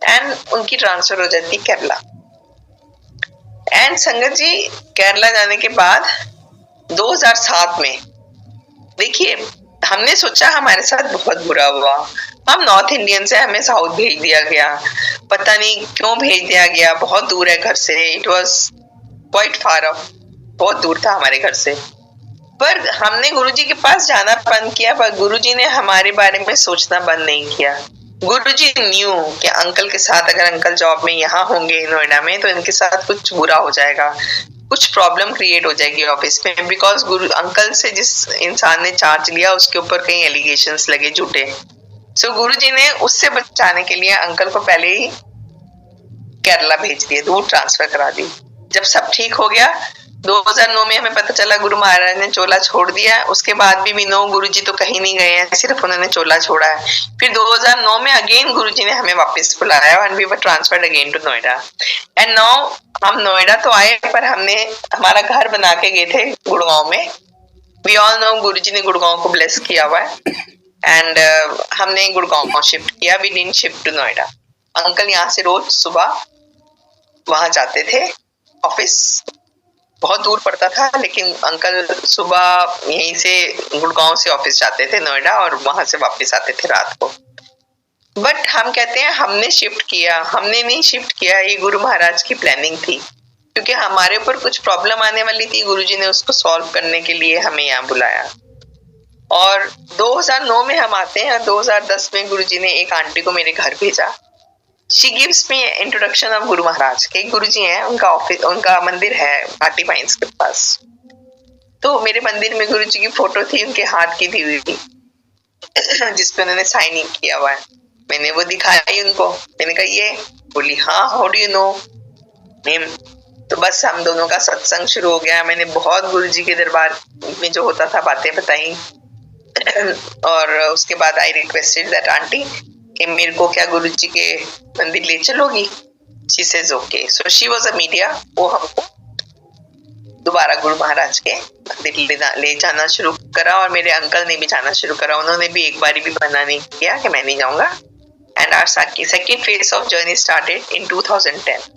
and उनकी ट्रांसफर हो जाती है केरला। एंड संगत जी, केरला जाने के बाद 2007 में देखिए, हमने सोचा हमारे साथ बहुत बुरा हुआ। हम नॉर्थ इंडियन से, हमें साउथ भेज दिया गया, पता नहीं क्यों भेज दिया गया, बहुत दूर है घर से। It was quite far of, बहुत दूर था हमारे घर से। पर हमने गुरुजी के पास जाना बंद किया, पर गुरुजी ने हमारे बारे में सोचना बंद नहीं किया। गुरुजी न्यू कि अंकल के साथ, अगर अंकल जॉब में यहाँ होंगे नोएडा में, तो इनके साथ कुछ बुरा हो जाएगा, कुछ प्रॉब्लम क्रिएट हो जाएगी ऑफिस में। बिकॉज गुरु अंकल से जिस इंसान ने चार्ज लिया, उसके ऊपर कई एलिगेशंस लगे झूठे। सो गुरुजी ने उससे बचाने के लिए अंकल को पहले ही केरला भेज दिया, दूर ट्रांसफर करा दी। जब सब ठीक हो गया, 2009 में हमें पता चला गुरु महाराज ने चोला छोड़ दिया। उसके बाद भी नो, गुरुजी तो कहीं नहीं गए हैं, सिर्फ उन्होंने चोला छोड़ा है। फिर 2009 में अगेन गुरुजी ने हमें वापस बुलाया, and we were transferred again to Noida. And now हम नोएडा तो आए, पर हमने हमारा घर बना के गए थे गुड़गांव में। वी ऑल नो गुरुजी ने गुड़गांव को ब्लेस किया हुआ है, एंड हमने गुड़गांव को शिफ्ट किया। We didn't shift to Noida. Uncle यहाँ से रोज सुबह वहां जाते थे ऑफिस, बहुत दूर पड़ता था, लेकिन अंकल सुबह यहीं से गुड़गांव से ऑफिस जाते थे नोएडा, और वहां से वापस आते थे रात को। बट हम कहते हैं हमने शिफ्ट किया, हमने नहीं शिफ्ट किया, ये गुरु महाराज की प्लानिंग थी, क्योंकि हमारे ऊपर कुछ प्रॉब्लम आने वाली थी, गुरुजी ने उसको सॉल्व करने के लिए हमें यहाँ बुलाया। और 2009 में हम आते हैं, 2010 में गुरुजी ने एक आंटी को मेरे घर भेजा। She gives me introduction of Guru Maharaj के। गुरुजी हैं, उनका ऑफिस, उनका मंदिर है पार्टी पाइंस के पास। तो मेरे मंदिर में गुरुजी की फोटो थी, उनके हाथ की दी हुई थी, जिसपे उन्होंने साइन इन किया हुआ है। मैंने वो दिखाई उनको, मैंने कहा ये, बोली हाँ, how do you know him. तो बस हम दोनों का सत्संग शुरू हो गया। मैंने बहुत गुरुजी के दरबार में जो होता था बातें बताई, और उसके बाद आई रिक्वेस्टेड दैट आंटी कि मेरे को क्या गुरुजी के मंदिर ले चलोगी। She says okay. So she was a media. वो हमको दोबारा गुरु महाराज के मंदिर ले जाना शुरू करा, और मेरे अंकल ने भी जाना शुरू करा। उन्होंने भी एक बारी भी मना नहीं किया कि मैं नहीं जाऊंगा। And our second phase of journey started in 2010।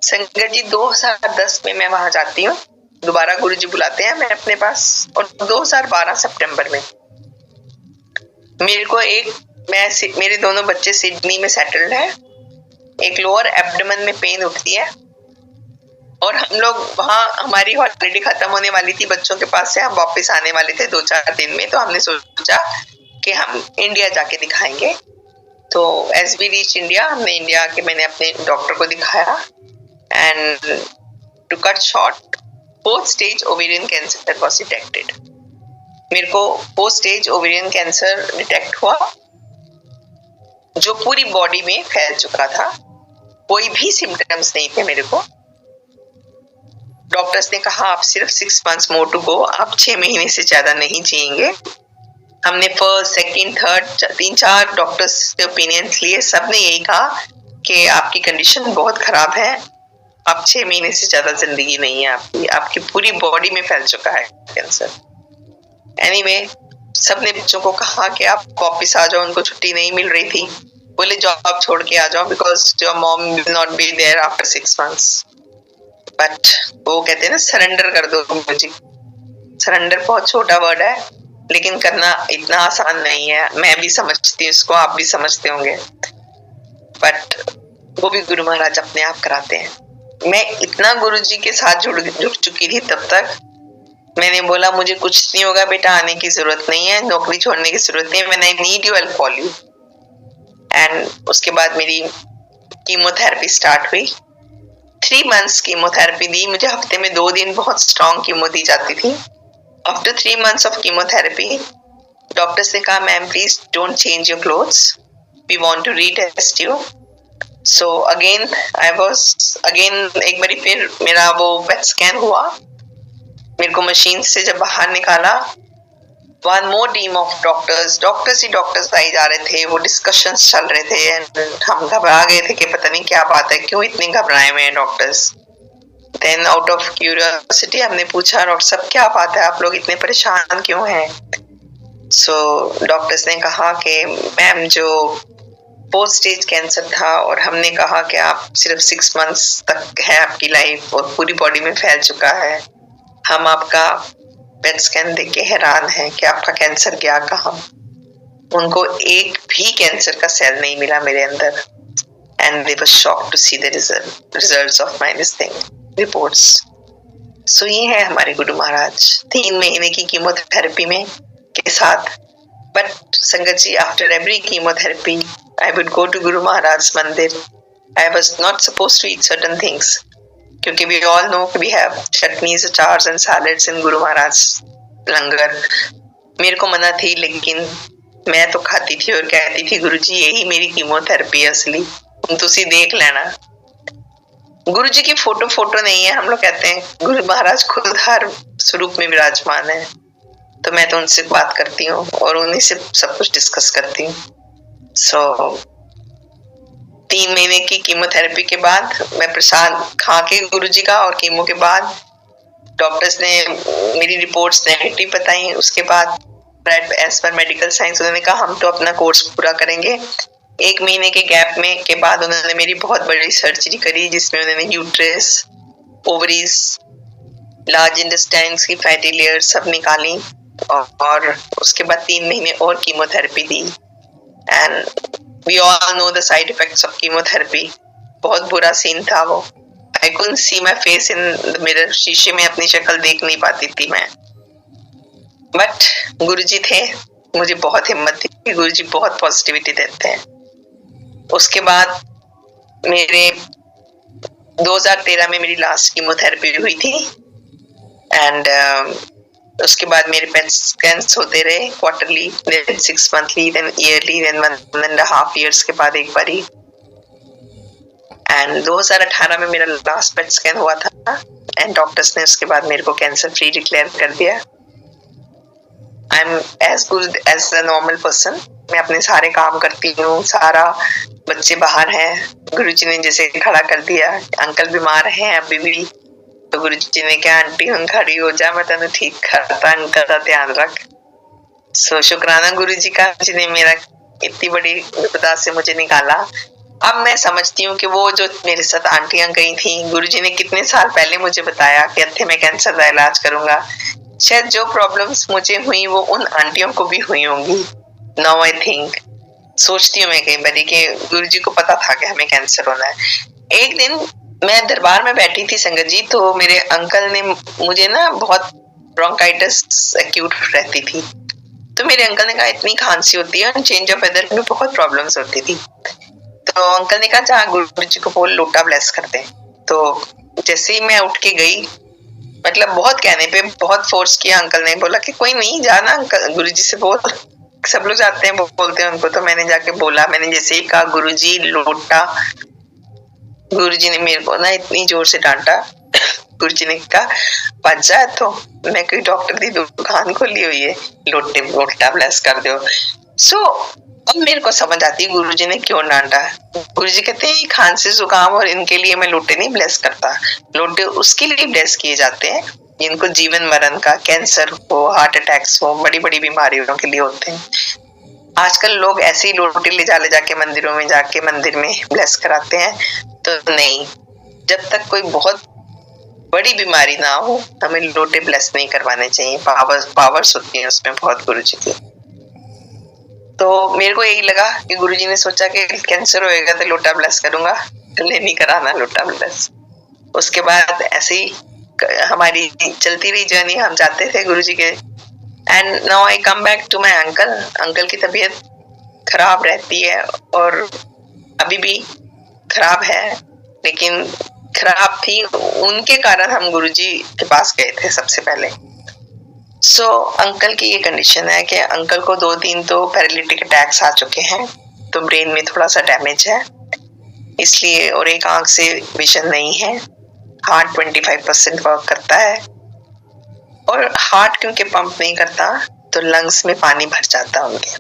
संगत जी 2010 में मैं वहां जाती हूँ, दोबारा गुरुजी बुलाते हैं मैं अपने पास। और 2012 सितंबर में मेरे को मेरे दोनों बच्चे सिडनी में सेटल्ड है। एक लोअर एब्डोमेन में पेन उठती है, और हम लोग वहाँ, हमारी हॉलिडे खत्म होने वाली थी बच्चों के पास से, हम वापस आने वाले थे 2-4 दिन में। तो हमने सोचा कि हम इंडिया जाके दिखाएंगे। तो एज वी रीच इंडिया, हमने इंडिया के मैंने अपने डॉक्टर को दिखाया। And to cut short, 4th stage ovarian cancer was detected. मेरे को 4th stage ovarian cancer detect हुआ, जो पूरी बॉडी में फैल चुका था। कोई भी सिम्टम्स नहीं थे मेरे को। डॉक्टर्स ने कहा आप सिर्फ 6 months मोर टू गो, आप 6 महीने से ज्यादा नहीं जिएंगे। हमने फर्स्ट, सेकंड, थर्ड 3-4 डॉक्टर्स से ओपिनियंस लिए, सबने यही कहा कि आपकी कंडीशन बहुत खराब है, आप 6 महीने से ज्यादा जिंदगी नहीं है आपकी पूरी बॉडी में फैल चुका है कैंसर। एनीवे, सबने बच्चों को कहा कि आप वापिस आ जाओ, उनको छुट्टी नहीं मिल रही थी। बोले जॉब छोड़ के आ जाओ, because your mom will not be there after 6 months। But वो कहते हैं ना, सरेंडर कर दो मुझे। सरेंडर बहुत छोटा वर्ड है, लेकिन करना इतना आसान नहीं है। मैं भी समझती हूँ इसको, आप भी समझते होंगे, बट वो भी गुरु महाराज अपने आप कराते हैं। मैं इतना गुरुजी के साथ जुड़ चुकी थी तब तक। मैंने बोला मुझे कुछ नहीं होगा बेटा, आने की जरूरत नहीं है, नौकरी छोड़ने की जरूरत नहीं है, when I need you I will call you. And उसके बाद मेरी कीमोथेरेपी स्टार्ट हुई। 3 months कीमोथेरेपी दी मुझे, हफ्ते में 2 दिन बहुत स्ट्रॉन्ग कीमो दी जाती थी। After 3 months of chemotherapy, doctors ने कहा ma'am please don't change your clothes, we want to retest you. So again एक बारी फिर मेरा वो पेट स्कैन हुआ। मेरे को मशीन से जब बाहर निकाला, 1 more team of doctors he doctors आई जा रहे थे। वो डिस्कशंस चल रहे थे, हम घबरा गए थे कि पता नहीं क्या बात है, क्यों इतने घबराए हुए हैं doctors. Then out of curiosity हमने पूछा डॉक्टर साहब क्या बात है, आप लोग इतने परेशान क्यों हैं। सो डॉक्टर्स ने कहा कि मैम जो 4th स्टेज कैंसर था, और हमने कहा कि आप सिर्फ 6 months तक है आपकी लाइफ, और पूरी बॉडी में फैल चुका है। हम आपका पेट स्कैन देख के हैरान है कि आपका कैंसर गया कहाँ। उनको एक भी कैंसर का सेल नहीं मिला मेरे अंदर। And they were shocked to see the results of my this thing reports. So ये है हमारे गुरु महाराज 3 महीने की कीमोथेरेपी में के साथ। But Sangat ji, after every chemotherapy I would go to Guru Maharaj's mandir. I was not supposed to eat certain things, क्योंकि we all know we have chutneys, achars and salads in Guru Maharaj's लंगर। मेरे को मना थी, लेकिन मैं तो खाती थी और कहती थी गुरुजी यही मेरी कीमोथेरेपी है असली, तुसी देख लेना। गुरुजी की फोटो नहीं है, हम लोग कहते हैं गुरु महाराज खुद हर स्वरूप में विराजमान है। तो मैं तो उनसे बात करती हूँ और उन्हीं से सब कुछ डिस्कस करती हूँ। सो 3 महीने की कीमोथेरेपी के बाद मैं प्रसाद खा के गुरुजी का, और कीमो के बाद डॉक्टर्स ने मेरी रिपोर्ट्स नेगेटिव बताई। उसके बाद एज पर मेडिकल साइंस उन्होंने कहा हम तो अपना कोर्स पूरा करेंगे। 1 महीने के गैप में के बाद उन्होंने मेरी बहुत बड़ी सर्जरी करी, जिसमें उन्होंने यूट्रस, ओवरीज, लार्ज इंटेस्टाइन्स की फैटी लेयर सब निकाली, और उसके बाद 3 महीने और कीमोथेरेपी दी। And we all know the side effects of chemotherapy. बहुत बुरा सीन था वो। I couldn't see my face in the mirror, शीशे में अपनी शक्ल देख नहीं पाती थी मैं। बट गुरुजी थे, मुझे बहुत हिम्मत थी। गुरुजी बहुत पॉजिटिविटी देते हैं। उसके बाद मेरे 2013 में मेरी लास्ट कीमोथेरेपी हुई थी एंड उसके बाद मेरे पेट स्कैन्स होते रहे quarterly, then 6 monthly, then yearly, then 1.5 years के बाद एक बारी। एंड 2018 में मेरा लास्ट पेट स्कैन हुआ था एंड डॉक्टर्स ने उसके बाद मेरे को कैंसर फ्री डिक्लेयर कर दिया। I am as good as a normal person. मैं अपने सारे काम करती हूँ, सारा बच्चे बाहर हैं। गुरुजी ने जैसे खड़ा कर दिया, अंकल बीमार हैं अभी भी, तो गुरुजी ने क्या, आंटी हम खड़ी हो जा, मैं तेन ठीक करता, अंकल का ध्यान रख। सो शुक्राना गुरुजी का, जिन्हें मेरा इतनी बड़ी विपदा से मुझे निकाला। अब मैं समझती हूँ कि वो जो मेरे साथ आंटियां गई थी, गुरुजी ने कितने साल पहले मुझे बताया कि अत्थे मैं कैंसर का इलाज करूंगा। शायद जो प्रॉब्लम्स मुझे हुई वो उन आंटियों को भी हुई होंगी। नाउ आई थिंक, सोचती हूँ मैं कई बारी कि गुरुजी को पता था कि हमें कैंसर होना है। एक दिन मैं दरबार में बैठी थी संगत जी, तो मेरे अंकल ने मुझे ना बहुत ब्रोंकाइटिस एक्यूट रहती थी, तो मेरे अंकल ने कहा इतनी खांसी होती है, चेंज ऑफ वेदर में बहुत प्रॉब्लम्स होती थी। तो अंकल ने कहा जहाँ गुरुजी को बोल लोटा ब्लेस कर दे। तो जैसे ही मैं उठ के गई, मतलब बहुत कहने पे बहुत फोर्स किया, अंकल ने बोला कि कोई नहीं जाना, अंकल गुरुजी से बोल, सब लोग जाते हैं बोलते हैं उनको। तो मैंने जाके बोला, मैंने जैसे ही कहा गुरुजी लोटा, गुरुजी ने मेरे को ना इतनी जोर से डांटा। गुरुजी ने कहा बच जा, तो मैं कोई डॉक्टर की दुकान खोली हुई है, लोटा ब्लेस कर दो। सो अब मेरे को समझ आती है गुरुजी ने क्यों डांटा। गुरुजी कहते हैं खांसी जुकाम और इनके लिए मैं लोटे नहीं ब्लेस करता, लोटे उसके लिए ब्लेस किए जाते हैं जिनको जीवन मरण का, कैंसर हो, हार्ट अटैक्स हो, बड़ी बड़ी बीमारियों के लिए होते हैं। आजकल लोग ऐसे ही लोटे ले जाके मंदिरों में जाके मंदिर में ब्लेस कराते हैं, तो नहीं, जब तक कोई बहुत बड़ी बीमारी ना हो हमें लोटे ब्लेस नहीं करवाने चाहिए। पावर्स होती हैं उसमें बहुत गुरुजी की। तो मेरे को यही लगा कि गुरुजी ने सोचा कि कैंसर होएगा तो लोटा ब्लेस करूंगा, नहीं कराना लोटा ब्लेस। उसके बाद ऐसे ही हमारी चलती रही जर्नी, हम जाते थे गुरुजी के। And now I come back to my uncle. Uncle की तबीयत खराब रहती है और अभी भी खराब है, लेकिन खराब थी उनके कारण हम गुरुजी के पास गए थे सबसे पहले। सो अंकल की ये कंडीशन है कि अंकल को 2-3 तो पैरालिटिक अटैक्स आ चुके हैं, तो ब्रेन में थोड़ा सा डैमेज है इसलिए, और एक आंख से विजन नहीं है। हार्ट 25% वर्क करता है, और हार्ट क्योंकि पंप नहीं करता तो लंग्स में पानी भर जाता है उनके,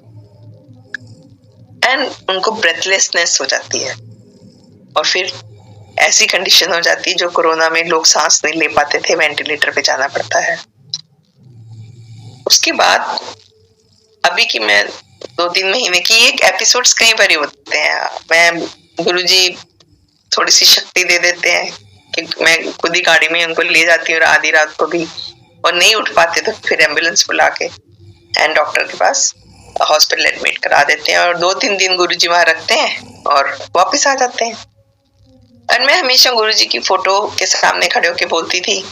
एंड उनको ब्रेथलेसनेस हो जाती है, और फिर ऐसी कंडीशन हो जाती है जो कोरोना में लोग सांस नहीं ले पाते थे, वेंटिलेटर पे जाना पड़ता है। उसके बाद अभी की मैं 2-3 महीने की एक एपिसोड्स कई बार होते हैं, मैं गुरुजी थोड़ी सी शक्ति दे देते हैं कि मैं खुद ही गाड़ी में उनको ले जाती हूँ आधी रात को भी, और नहीं उठ पाते तो फिर एम्बुलेंस बुला के एंड डॉक्टर के पास हॉस्पिटल एडमिट करा देते हैं, और 2-3 दिन गुरुजी वहां रखते हैं और वापस आ जाते हैं। और मैं हमेशा गुरुजी की फोटो के सामने खड़े होके बोलती थी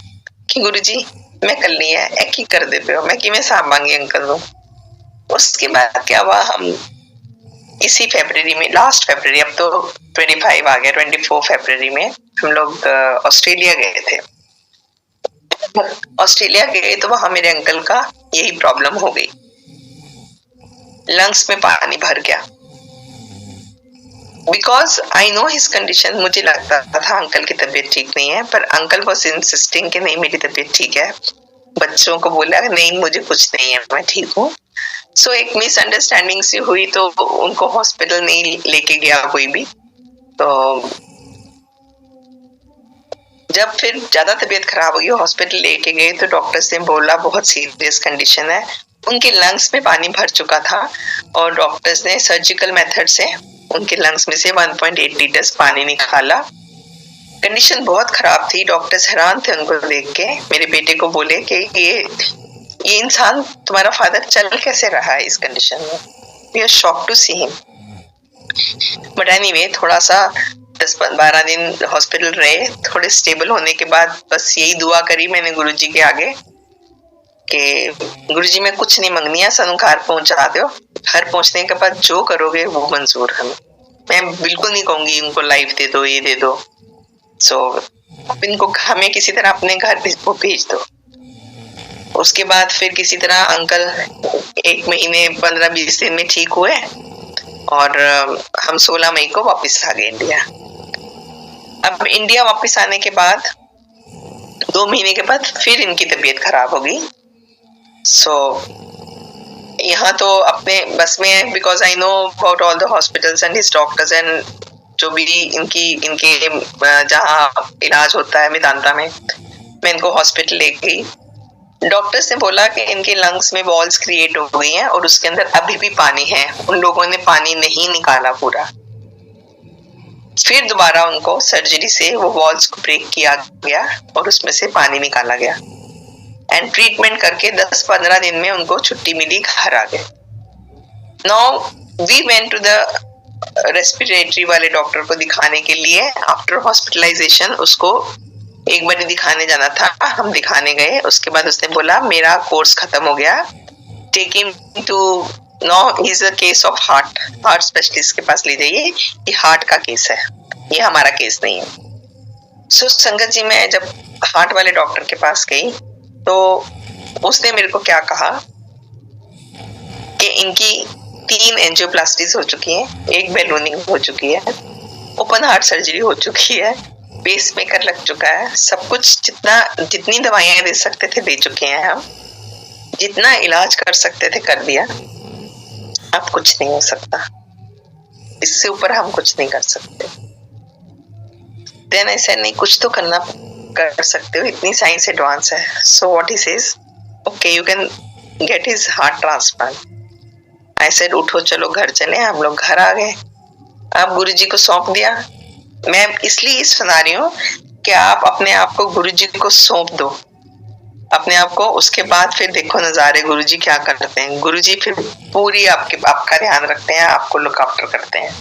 कि गुरुजी मैं कल नहीं है, एक ही कर दे पे हो, मैं कि मैं साहब मांगी अंकल दूं। उसके बाद क्या हुआ, हम इसी फरवरी में, लास्ट फरवरी, अब तो 25 आ गया, 24 फरवरी में हम लोग ऑस्ट्रेलिया गए थे। ऑस्ट्रेलिया गए तो वहां मेरे अंकल का यही प्रॉब्लम हो गई, लंग्स में पानी भर गया। Because I know his condition, मुझे लगता था अंकल की तबीयत ठीक नहीं है, पर अंकल वॉज इंसिस्टिंग कि नहीं मेरी तबीयत ठीक है। बच्चों को बोला नहीं मुझे कुछ नहीं है, मैं ठीक हूँ। सो एक मिसअंडरस्टैंडिंग सी हुई, तो उनको हॉस्पिटल नहीं लेके गया कोई भी। तो जब फिर ज्यादा तबीयत खराब हो गई, हॉस्पिटल लेके गए तो डॉक्टर्स ने बोला बहुत सीरियस कंडीशन है, उनके लंग्स में पानी भर चुका था, और डॉक्टर्स ने सर्जिकल मेथड से उनके लंग्स में से 1.8 लीटर्स पानी निकाला। कंडीशन बहुत खराब थी, डॉक्टर्स हैरान थे उनको देख के। मेरे बेटे को बोले कि ये इंसान तुम्हारा फादर चल कैसे रहा है इस कंडीशन में, we are shocked to see him. But anyway थोड़ा सा 10-12 दिन हॉस्पिटल रहे, थोड़े स्टेबल होने के बाद बस यही दुआ करी मैंने गुरुजी के आगे कि गुरुजी मैं कुछ नहीं मंगनी है, सनु घर पहुंचा दो, घर पहुंचने के बाद जो करोगे वो मंजूर है। मैं बिल्कुल नहीं कहूंगी इनको लाइफ दे दो, ये दे दो, सो अब इनको हमें किसी तरह अपने घर भेज दो। उसके बाद फिर किसी तरह अंकल 1 महीने 15-20 दिन में ठीक हुए और हम 16 मई को वापस आ गए इंडिया। अब इंडिया वापस आने के बाद 2 महीने के बाद फिर इनकी तबीयत खराब हो गई। सो यहाँ तो अपने बस में है, because I know about all the hospitals and his doctors and जो भी इनके जहाँ इलाज होता है मेदांता में, मैं इनको हॉस्पिटल ले गई। डॉक्टर्स ने बोला कि इनके लंग्स में वॉल्स क्रिएट हो गई हैं और उसके अंदर अभी भी पानी है, उन लोगों ने पानी नहीं निकाला पूरा। फिर दोबारा उनको सर्जरी से वो वॉल्स को ब्रेक किया गया और उसमें से पानी निकाला गया एंड ट्रीटमेंट करके 10-15 दिन में उनको छुट्टी मिली, घर आ गए। Now we went to the respiratory वाले डॉक्टर को दिखाने के लिए आफ्टर हॉस्पिटलाइजेशन। उसको एक बार दिखाने जाना था, हम दिखाने गए। उसके बाद उसने बोला मेरा कोर्स खत्म हो गया, take him to know he is a case of heart specialist के पास ले जाइए, ये हार्ट का केस है, ये हमारा केस नहीं है। सो संगत जी मैं जब हार्ट वाले डॉक्टर के पास गई तो उसने मेरे को क्या कहा कि इनकी 3 एंजियोप्लास्टीज हो चुकी हैं, 1 बैलूनिंग हो चुकी है, ओपन हार्ट सर्जरी हो चुकी है, पेसमेकर लग चुका है, सब कुछ जितनी दवाइयां दे सकते थे दे चुके हैं हम, जितना इलाज कर सकते थे कर दिया। अब कुछ नहीं हो सकता, इससे ऊपर हम कुछ नहीं कर सकते। देन ऐसे नहीं कुछ तो करना कर सकते हो, इतनी साइंस एडवांस है। So what he says, okay you can get his heart transplant. I said उठो चलो घर चले। हम लोग घर आ गए। अब गुरुजी को सौंप दिया। मैं इसलिए सुना रही हूँ कि आप अपने आप को गुरुजी को सौंप दो, अपने आप को। उसके बाद फिर देखो नजारे गुरुजी क्या करते हैं। गुरुजी फिर पूरी आपका ध्यान रखते हैं, आपको लुक आफ्टर करते हैं।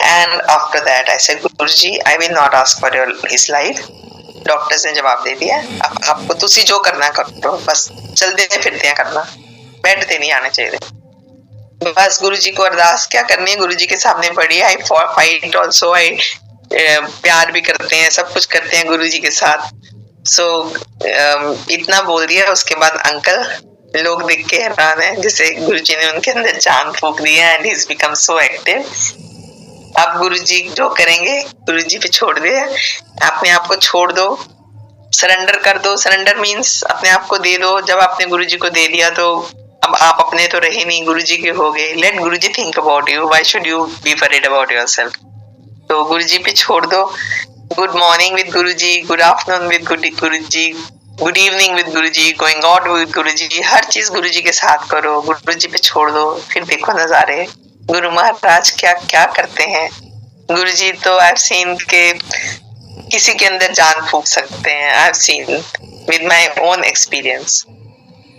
And after that I said Guruji I will not ask for his life. Doctors ने जवाब दे दिया, आपको तुसी जो करना करो, बस चलते फिरते करना, बैठते नहीं आने चाहिए। बस गुरुजी को अरदास क्या करनी है, गुरुजी के सामने पड़ी। आई फाइट ऑल्सो, आई प्यार भी करते हैं, सब कुछ करते हैं गुरुजी के साथ। सो इतना बोल दिया। उसके बाद अंकल लोग देख के हैरान है, जैसे गुरुजी ने उनके अंदर जान फूंक दी है and he has become so active. अब गुरुजी जो करेंगे गुरुजी पे छोड़ दे, अपने आप को छोड़ दो, सरेंडर कर दो। सरेंडर मीन्स अपने आप को दे दो। जब आपने गुरुजी को दे दिया तो अब आप अपने तो रहे नहीं, गुरुजी के हो गए। Let Guruji think about you, why should you be worried about yourself. तो गुरुजी पे छोड़ दो। Good morning with Guruji, good afternoon with Guruji, good evening with Guruji, going out with Guruji, हर चीज गुरुजी के साथ करो, गुरुजी पे छोड़ दो। फिर देखो नजारे गुरु महाराज क्या क्या करते हैं। गुरुजी तो आई हैव सीन के किसी के अंदर जान फूंक सकते हैं। I have seen with my own experience.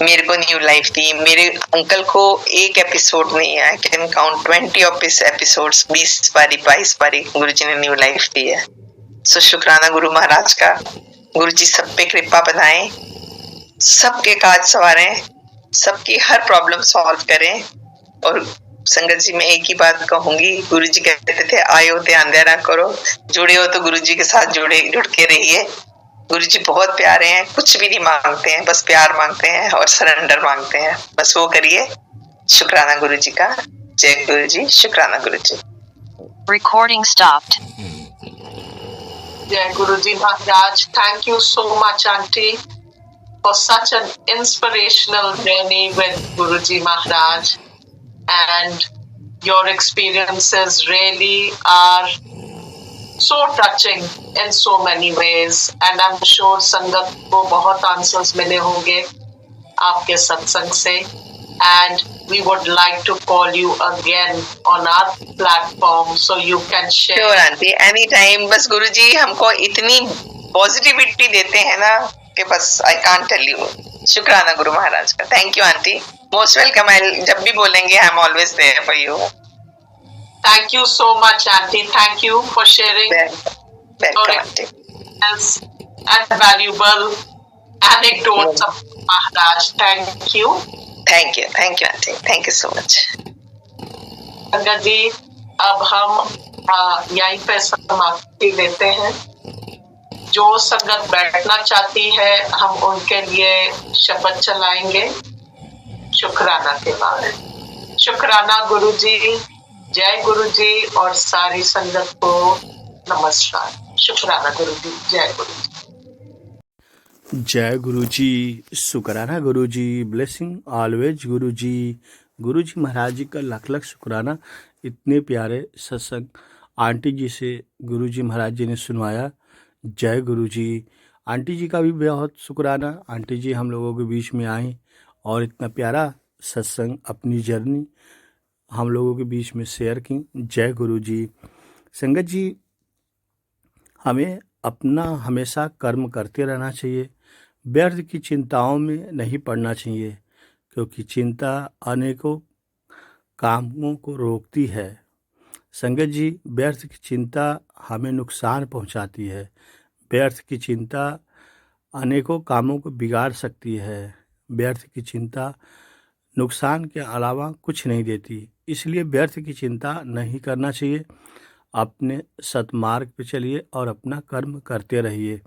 मेरे को न्यू लाइफ दी। मेरे अंकल को एक एपिसोड नहीं, I can count 20 of his episodes, 20 बारी 22 बारी गुरुजी ने न्यू लाइफ दी है। सो शुक्राना गुरु महाराज का। गुरुजी सब पे कृपा बनाएं, सबके काज संवारें, सबकी हर प्रॉब्लम सॉल्व करें। और संगत जी मैं एक ही बात कहूंगी, गुरुजी कहते थे आए हो ध्यान देना करो, जुड़े हो तो गुरुजी के साथ जुड़ के रहिए। गुरुजी बहुत प्यारे हैं, कुछ भी नहीं मांगते हैं, बस प्यार मांगते हैं और सरेंडर मांगते हैं, बस वो करिए। शुक्राना गुरुजी का। जय गुरुजी, शुक्राना गुरुजी। Recording stopped. Jai Guruji Maharaj, thank you so much, Auntie, for such an inspirational journey with Guruji Maharaj, and your experiences really are so touching in so many ways, and I'm sure संगत को बहुत answers मिले होंगे आपके सत्संग से, and we would like to call you again on our platform so you can share. Sure aunty, any time. बस गुरुजी हमको इतनी पॉजिटिविटी देते हैं ना कि बस आई कांट टेल यू। शुक्राना गुरु महाराज का। Thank you aunty, most welcome. जब भी बोलेंगे I am always there for you. Thank you so much, Auntie. Thank you for sharing Welcome, auntie. experience and valuable anecdotes of Maharaj. Thank you. Thank you, auntie. Thank you so much. संगत जी, अब हम यहीं पे समाप्ति लेते हैं। जो संगत बैठना चाहती है, हम उनके लिए शब्द चलाएंगे शुक्राना के बाद। शुक्राना गुरु जी, जय गुरु जी और सारी संगत को नमस्कार। शुक्राना गुरु जी, जय गुरु जी। जय गुरु जी, शुक्राना गुरु जी, ब्लेसिंग ऑलवेज गुरु जी। गुरु जी महाराज जी का लाख लाख शुक्राना। इतने प्यारे सत्संग आंटी जी से गुरु जी महाराज जी ने सुनवाया। जय गुरु जी। आंटी जी का भी बहुत शुक्राना। आंटी जी हम लोगों के बीच में आई और इतना प्यारा सत्संग, अपनी जर्नी हम लोगों के बीच में शेयर की। जय गुरु जी। संगत जी, हमें अपना हमेशा कर्म करते रहना चाहिए। व्यर्थ की चिंताओं में नहीं पड़ना चाहिए, क्योंकि चिंता अनेकों कामों को रोकती है। संगत जी, व्यर्थ की चिंता हमें नुकसान पहुंचाती है। व्यर्थ की चिंता अनेकों कामों को बिगाड़ सकती है। व्यर्थ की चिंता नुकसान के अलावा कुछ नहीं देती। इसलिए व्यर्थ की चिंता नहीं करना चाहिए। अपने सतमार्ग पे चलिए और अपना कर्म करते रहिए।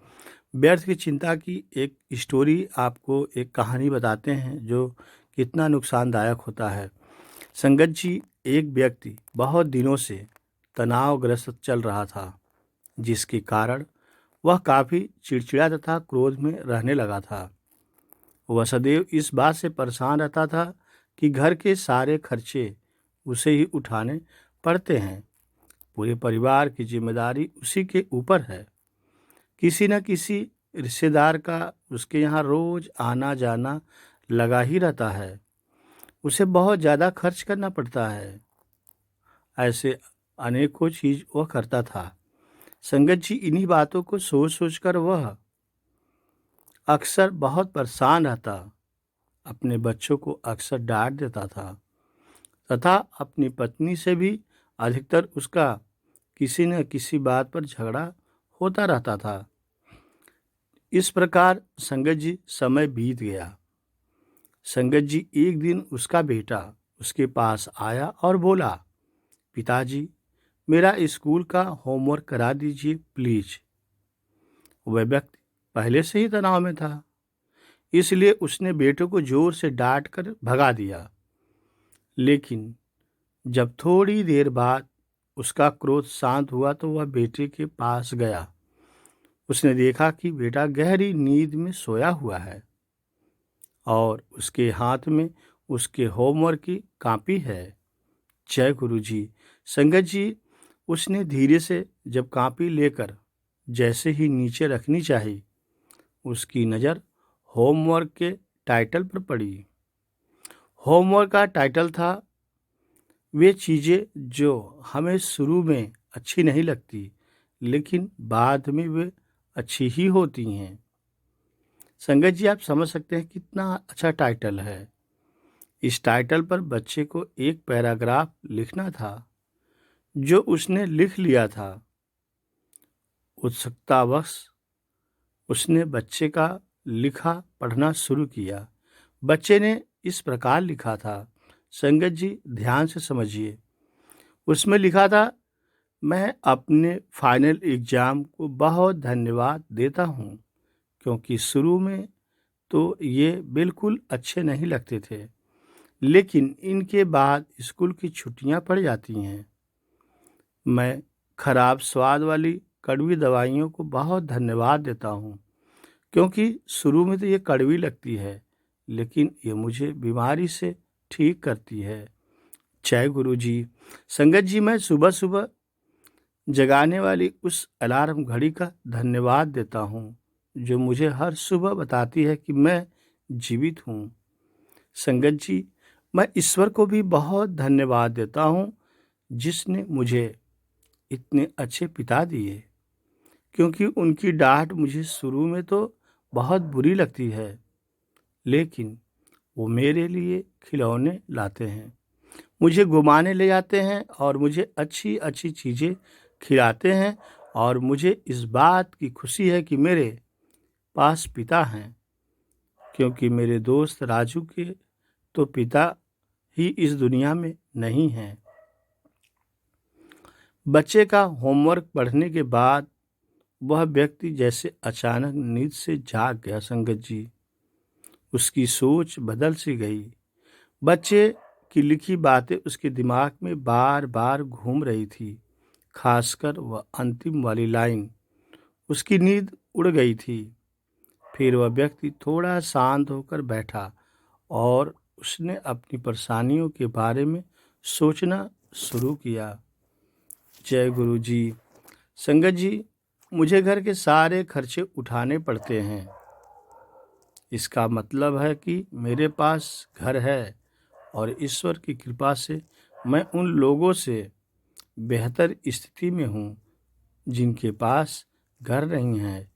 व्यर्थ की चिंता की एक स्टोरी, आपको एक कहानी बताते हैं जो कितना नुकसानदायक होता है। संगत जी, एक व्यक्ति बहुत दिनों से तनावग्रस्त चल रहा था, जिसके कारण वह काफ़ी चिड़चिड़ा तथा क्रोध में रहने लगा था। वह सदैव इस बात से परेशान रहता था कि घर के सारे खर्चे उसे ही उठाने पड़ते हैं। पूरे परिवार की जिम्मेदारी उसी के ऊपर है। किसी न किसी रिश्तेदार का उसके यहाँ रोज आना जाना लगा ही रहता है। उसे बहुत ज़्यादा खर्च करना पड़ता है। ऐसे अनेकों चीज़ वह करता था। संगत जी, इन्हीं बातों को सोच सोच कर वह अक्सर बहुत परेशान रहता। अपने बच्चों को अक्सर डांट देता था तथा अपनी पत्नी से भी अधिकतर उसका किसी न किसी बात पर झगड़ा होता रहता था। इस प्रकार संगत जी समय बीत गया। संगत जी, एक दिन उसका बेटा उसके पास आया और बोला, पिताजी, मेरा स्कूल का होमवर्क करा दीजिए प्लीज। वह व्यक्ति पहले से ही तनाव में था, इसलिए उसने बेटे को जोर से डांट कर भगा दिया। लेकिन जब थोड़ी देर बाद उसका क्रोध शांत हुआ तो वह बेटे के पास गया। उसने देखा कि बेटा गहरी नींद में सोया हुआ है और उसके हाथ में उसके होमवर्क की कॉपी है। जय गुरु जी। संगत जी, उसने धीरे से जब कॉपी लेकर जैसे ही नीचे रखनी चाहिए, उसकी नज़र होमवर्क के टाइटल पर पड़ी। होमवर्क का टाइटल था, वे चीज़ें जो हमें शुरू में अच्छी नहीं लगती लेकिन बाद में वे अच्छी ही होती हैं। संगत जी, आप समझ सकते हैं कितना अच्छा टाइटल है। इस टाइटल पर बच्चे को एक पैराग्राफ लिखना था जो उसने लिख लिया था। उत्सुकतावश उसने बच्चे का लिखा पढ़ना शुरू किया। बच्चे ने इस प्रकार लिखा था। संगत जी, ध्यान से समझिए। उसमें लिखा था, मैं अपने फाइनल एग्ज़ाम को बहुत धन्यवाद देता हूँ, क्योंकि शुरू में तो ये बिल्कुल अच्छे नहीं लगते थे, लेकिन इनके बाद स्कूल की छुट्टियाँ पड़ जाती हैं। मैं खराब स्वाद वाली कड़वी दवाइयों को बहुत धन्यवाद देता हूँ, क्योंकि शुरू में तो ये कड़वी लगती है, लेकिन ये मुझे बीमारी से ठीक करती है। जय गुरु जी। संगत जी, मैं सुबह सुबह जगाने वाली उस अलार्म घड़ी का धन्यवाद देता हूँ जो मुझे हर सुबह बताती है कि मैं जीवित हूँ। संगत जी, मैं ईश्वर को भी बहुत धन्यवाद देता हूँ जिसने मुझे इतने अच्छे पिता दिए, क्योंकि उनकी डांट मुझे शुरू में तो बहुत बुरी लगती है, लेकिन वो मेरे लिए खिलौने लाते हैं। मुझे घुमाने ले जाते हैं और मुझे अच्छी अच्छी चीज़ें खिलाते हैं, और मुझे इस बात की खुशी है कि मेरे पास पिता हैं, क्योंकि मेरे दोस्त राजू के तो पिता ही इस दुनिया में नहीं हैं। बच्चे का होमवर्क पढ़ने के बाद वह व्यक्ति जैसे अचानक नींद से जाग गया। संगत जी, उसकी सोच बदल सी गई। बच्चे की लिखी बातें उसके दिमाग में बार बार घूम रही थी, खासकर वह अंतिम वाली लाइन। उसकी नींद उड़ गई थी। फिर वह व्यक्ति थोड़ा शांत होकर बैठा और उसने अपनी परेशानियों के बारे में सोचना शुरू किया। जय गुरु जी। संगत जी, मुझे घर के सारे खर्चे उठाने पड़ते हैं। इसका मतलब है कि मेरे पास घर है और ईश्वर की कृपा से मैं उन लोगों से बेहतर स्थिति में हूँ जिनके पास घर नहीं है।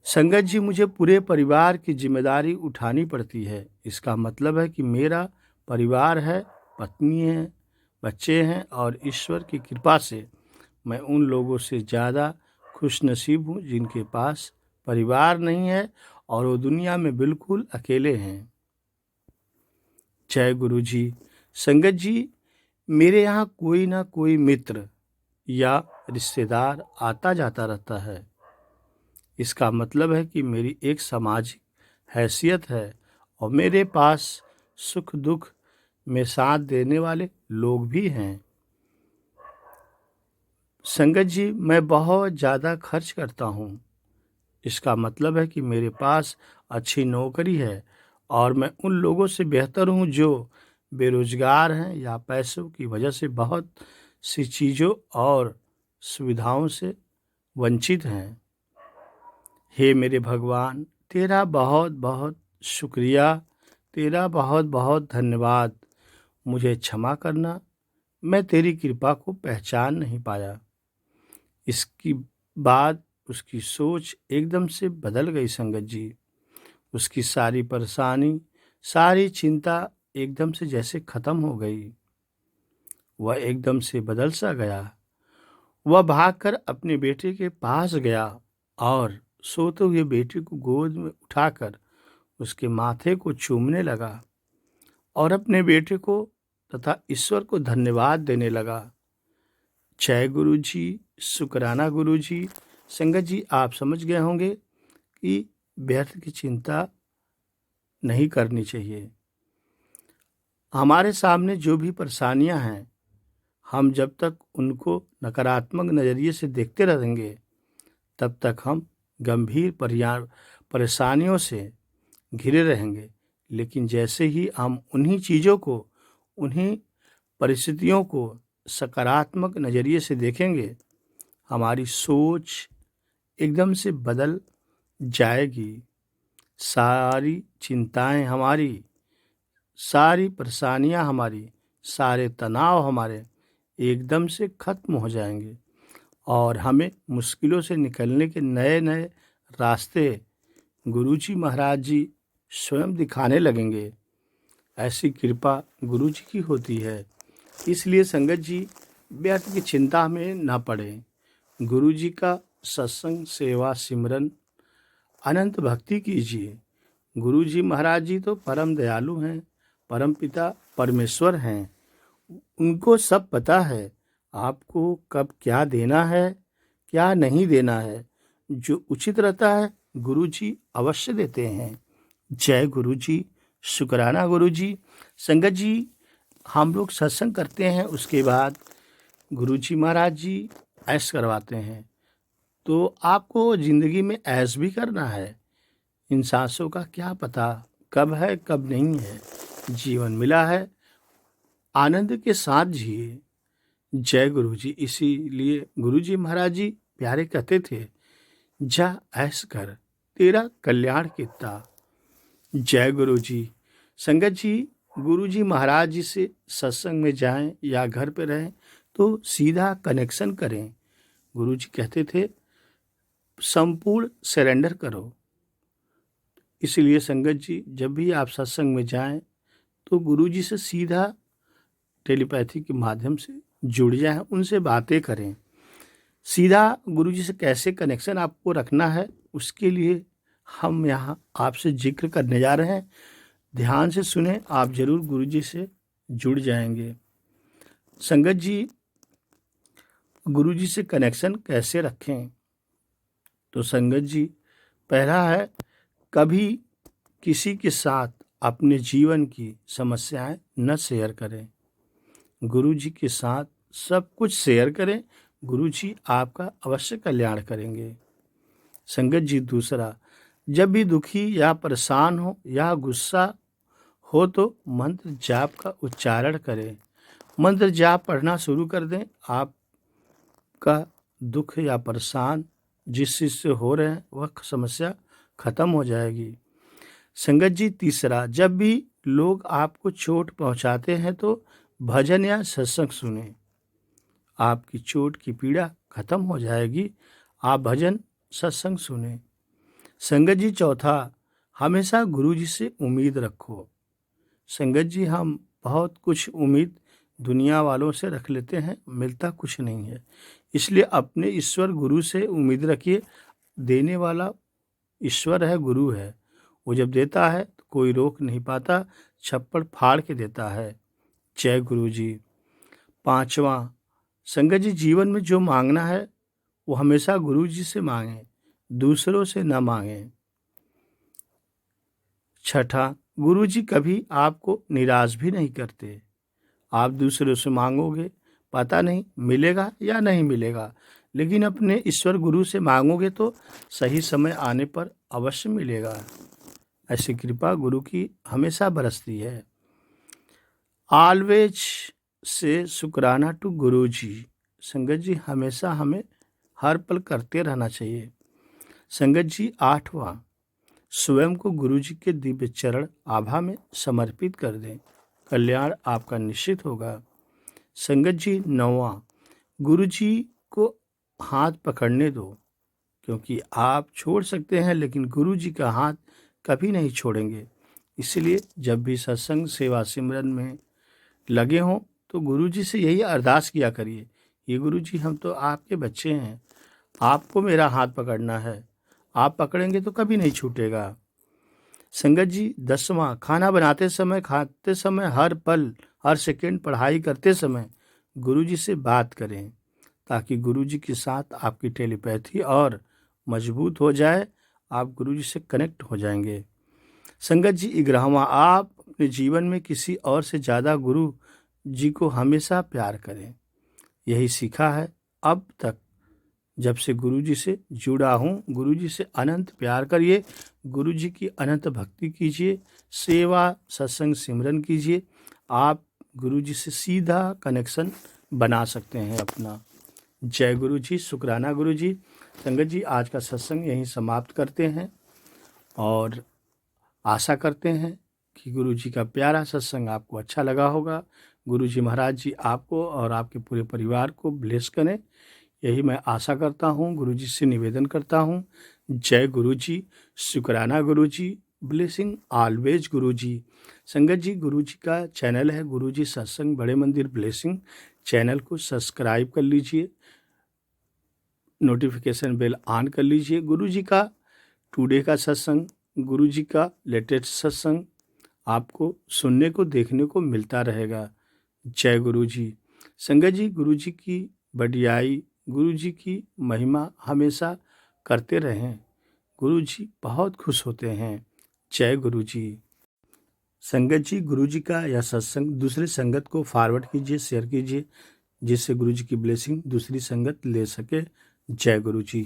संगत जी, मुझे पूरे परिवार की जिम्मेदारी उठानी पड़ती है। इसका मतलब है कि मेरा परिवार है, पत्नी है, बच्चे हैं, और ईश्वर की कृपा से मैं उन लोगों से ज़्यादा खुशनसीब हूँ जिनके पास परिवार नहीं है और वो दुनिया में बिल्कुल अकेले हैं। जय गुरु जी। संगत जी, मेरे यहाँ कोई ना कोई मित्र या रिश्तेदार आता जाता रहता है। इसका मतलब है कि मेरी एक सामाजिक हैसियत है और मेरे पास सुख दुख में साथ देने वाले लोग भी हैं। संगत जी, मैं बहुत ज़्यादा खर्च करता हूँ। इसका मतलब है कि मेरे पास अच्छी नौकरी है और मैं उन लोगों से बेहतर हूँ जो बेरोजगार हैं या पैसों की वजह से बहुत सी चीज़ों और सुविधाओं से वंचित हैं। हे मेरे भगवान, तेरा बहुत बहुत शुक्रिया, तेरा बहुत बहुत धन्यवाद। मुझे क्षमा करना, मैं तेरी कृपा को पहचान नहीं पाया। इसकी बाद उसकी सोच एकदम से बदल गई। संगत जी, उसकी सारी परेशानी, सारी चिंता एकदम से जैसे खत्म हो गई। वह एकदम से बदल सा गया। वह भागकर अपने बेटे के पास गया और सोते हुए बेटे को गोद में उठाकर उसके माथे को चूमने लगा और अपने बेटे को तथा ईश्वर को धन्यवाद देने लगा। जय गुरु जी, शुक्राना गुरु जी। संगत जी, आप समझ गए होंगे कि व्यर्थ की चिंता नहीं करनी चाहिए। हमारे सामने जो भी परेशानियां हैं, हम जब तक उनको नकारात्मक नज़रिए से देखते रहेंगे तब तक हम गंभीर परेशानियों से घिरे रहेंगे। लेकिन जैसे ही हम उन्हीं चीज़ों को, उन्हीं परिस्थितियों को सकारात्मक नज़रिए से देखेंगे, हमारी सोच एकदम से बदल जाएगी। सारी चिंताएं हमारी, सारी परेशानियां हमारी, सारे तनाव हमारे एकदम से खत्म हो जाएंगे और हमें मुश्किलों से निकलने के नए नए रास्ते गुरुजी महाराज जी स्वयं दिखाने लगेंगे। ऐसी कृपा गुरुजी की होती है। इसलिए संगत जी, व्यर्थ की चिंता में ना पड़ें। गुरुजी का सत्संग, सेवा, सिमरन, अनंत भक्ति कीजिए। गुरुजी महाराज जी तो परम दयालु हैं, परम पिता परमेश्वर हैं। उनको सब पता है आपको कब क्या देना है, क्या नहीं देना है। जो उचित रहता है गुरुजी अवश्य देते हैं। जय गुरुजी, शुक्राना गुरुजी। संगत जी, हम लोग सत्संग करते हैं, उसके बाद गुरुजी महाराज जी ऐश करवाते हैं। तो आपको ज़िंदगी में ऐश भी करना है। इन सांसों का क्या पता कब है कब नहीं है। जीवन मिला है, आनंद के साथ जिए। जय गुरुजी। इसीलिए गुरुजी महाराज जी प्यारे कहते थे, जा ऐश कर, तेरा कल्याण कितना। जय गुरुजी। संगत जी, गुरुजी महाराज जी से सत्संग में जाएं या घर पे रहें तो सीधा कनेक्शन करें। गुरुजी कहते थे, संपूर्ण सरेंडर करो। इसलिए संगत जी, जब भी आप सत्संग में जाएं तो गुरुजी से सीधा टेलीपैथी के माध्यम से जुड़ जाएं, उनसे बातें करें। सीधा गुरुजी से कैसे कनेक्शन आपको रखना है उसके लिए हम यहाँ आपसे जिक्र करने जा रहे हैं। ध्यान से सुने, आप जरूर गुरुजी से जुड़ जाएंगे। संगत जी, गुरुजी से कनेक्शन कैसे रखें? तो संगत जी, पहला है, कभी किसी के साथ अपने जीवन की समस्याएं न शेयर करें। गुरुजी के साथ सब कुछ शेयर करें, गुरुजी आपका अवश्य कल्याण करेंगे। संगत जी, दूसरा, जब भी दुखी या परेशान हो या गुस्सा हो तो मंत्र जाप का उच्चारण करें। मंत्र जाप पढ़ना शुरू कर दें, आपका दुख या परेशान जिस चीज़ से हो रहे हैं वह समस्या खत्म हो जाएगी। संगत जी, तीसरा, जब भी लोग आपको चोट पहुंचाते हैं तो भजन या सत्संग सुने, आपकी चोट की पीड़ा खत्म हो जाएगी। आप भजन सत्संग सुने। संगत जी, चौथा, हमेशा गुरुजी से उम्मीद रखो। संगत जी, हम बहुत कुछ उम्मीद दुनिया वालों से रख लेते हैं, मिलता कुछ नहीं है। इसलिए अपने ईश्वर गुरु से उम्मीद रखिए। देने वाला ईश्वर है, गुरु है। वो जब देता है तो कोई रोक नहीं पाता, छप्पड़ फाड़ के देता है। जय गुरु जी। पांचवा, संगत जी, जीवन में जो मांगना है वो हमेशा गुरु जी से मांगे, दूसरों से न मांगे। छठा, गुरु जी कभी आपको निराश भी नहीं करते। आप दूसरों से मांगोगे, पता नहीं मिलेगा या नहीं मिलेगा, लेकिन अपने ईश्वर गुरु से मांगोगे तो सही समय आने पर अवश्य मिलेगा। ऐसी कृपा गुरु की हमेशा बरसती है। ऑलवेज से शुक्राना टू गुरु जी। संगत जी, हमेशा हमें हर पल करते रहना चाहिए। संगत जी, आठवां, स्वयं को गुरु जी के दिव्य चरण आभा में समर्पित कर दें, कल्याण आपका निश्चित होगा। संगत जी, नौवां, गुरु जी को हाथ पकड़ने दो, क्योंकि आप छोड़ सकते हैं लेकिन गुरु जी का हाथ कभी नहीं छोड़ेंगे। इसलिए जब भी सत्संग सेवा सिमरन में लगे हों तो गुरु जी से यही अरदास किया करिए, ये गुरु जी, हम तो आपके बच्चे हैं, आपको मेरा हाथ पकड़ना है, आप पकड़ेंगे तो कभी नहीं छूटेगा। संगत जी, 10वां, खाना बनाते समय, खाते समय, हर पल हर सेकंड, पढ़ाई करते समय गुरु जी से बात करें, ताकि गुरु जी के साथ आपकी टेलीपैथी और मजबूत हो जाए, आप गुरु जी से कनेक्ट हो जाएंगे। संगत जी, 11वां, आप अपने जीवन में किसी और से ज़्यादा गुरु जी को हमेशा प्यार करें। यही सीखा है अब तक, जब से गुरु जी से जुड़ा हूँ। गुरु जी से अनंत प्यार करिए, गुरु जी की अनंत भक्ति कीजिए, सेवा सत्संग सिमरन कीजिए, आप गुरु जी से सीधा कनेक्शन बना सकते हैं अपना। जय गुरु जी, शुक्राना गुरु जी। संगत जी, आज का सत्संग यहीं समाप्त करते हैं और आशा करते हैं कि गुरु जी का प्यारा सत्संग आपको अच्छा लगा होगा। गुरु जी महाराज जी आपको और आपके पूरे परिवार को ब्लेस करें, यही मैं आशा करता हूँ, गुरु जी से निवेदन करता हूँ। जय गुरु जी, शुक्राना गुरु जी, ब्लेसिंग ऑलवेज गुरु जी। संगत जी, गुरु जी का चैनल है गुरु जी सत्संग बड़े मंदिर ब्लेसिंग, चैनल को सब्सक्राइब कर लीजिए, नोटिफिकेशन बेल ऑन कर लीजिए। गुरु जी का टुडे का सत्संग, गुरु जी का लेटेस्ट सत्संग आपको सुनने को देखने को मिलता रहेगा। जय गुरु जी। संगत जी, गुरु जी की बढ़ियाई, गुरु जी की महिमा हमेशा करते रहें, गुरु जी बहुत खुश होते हैं। जय गुरु जी। संगत जी, गुरु जी का यह सत्संग दूसरे संगत को फॉरवर्ड कीजिए, शेयर कीजिए, जिससे गुरु जी की ब्लेसिंग दूसरी संगत ले सके। जय गुरु जी।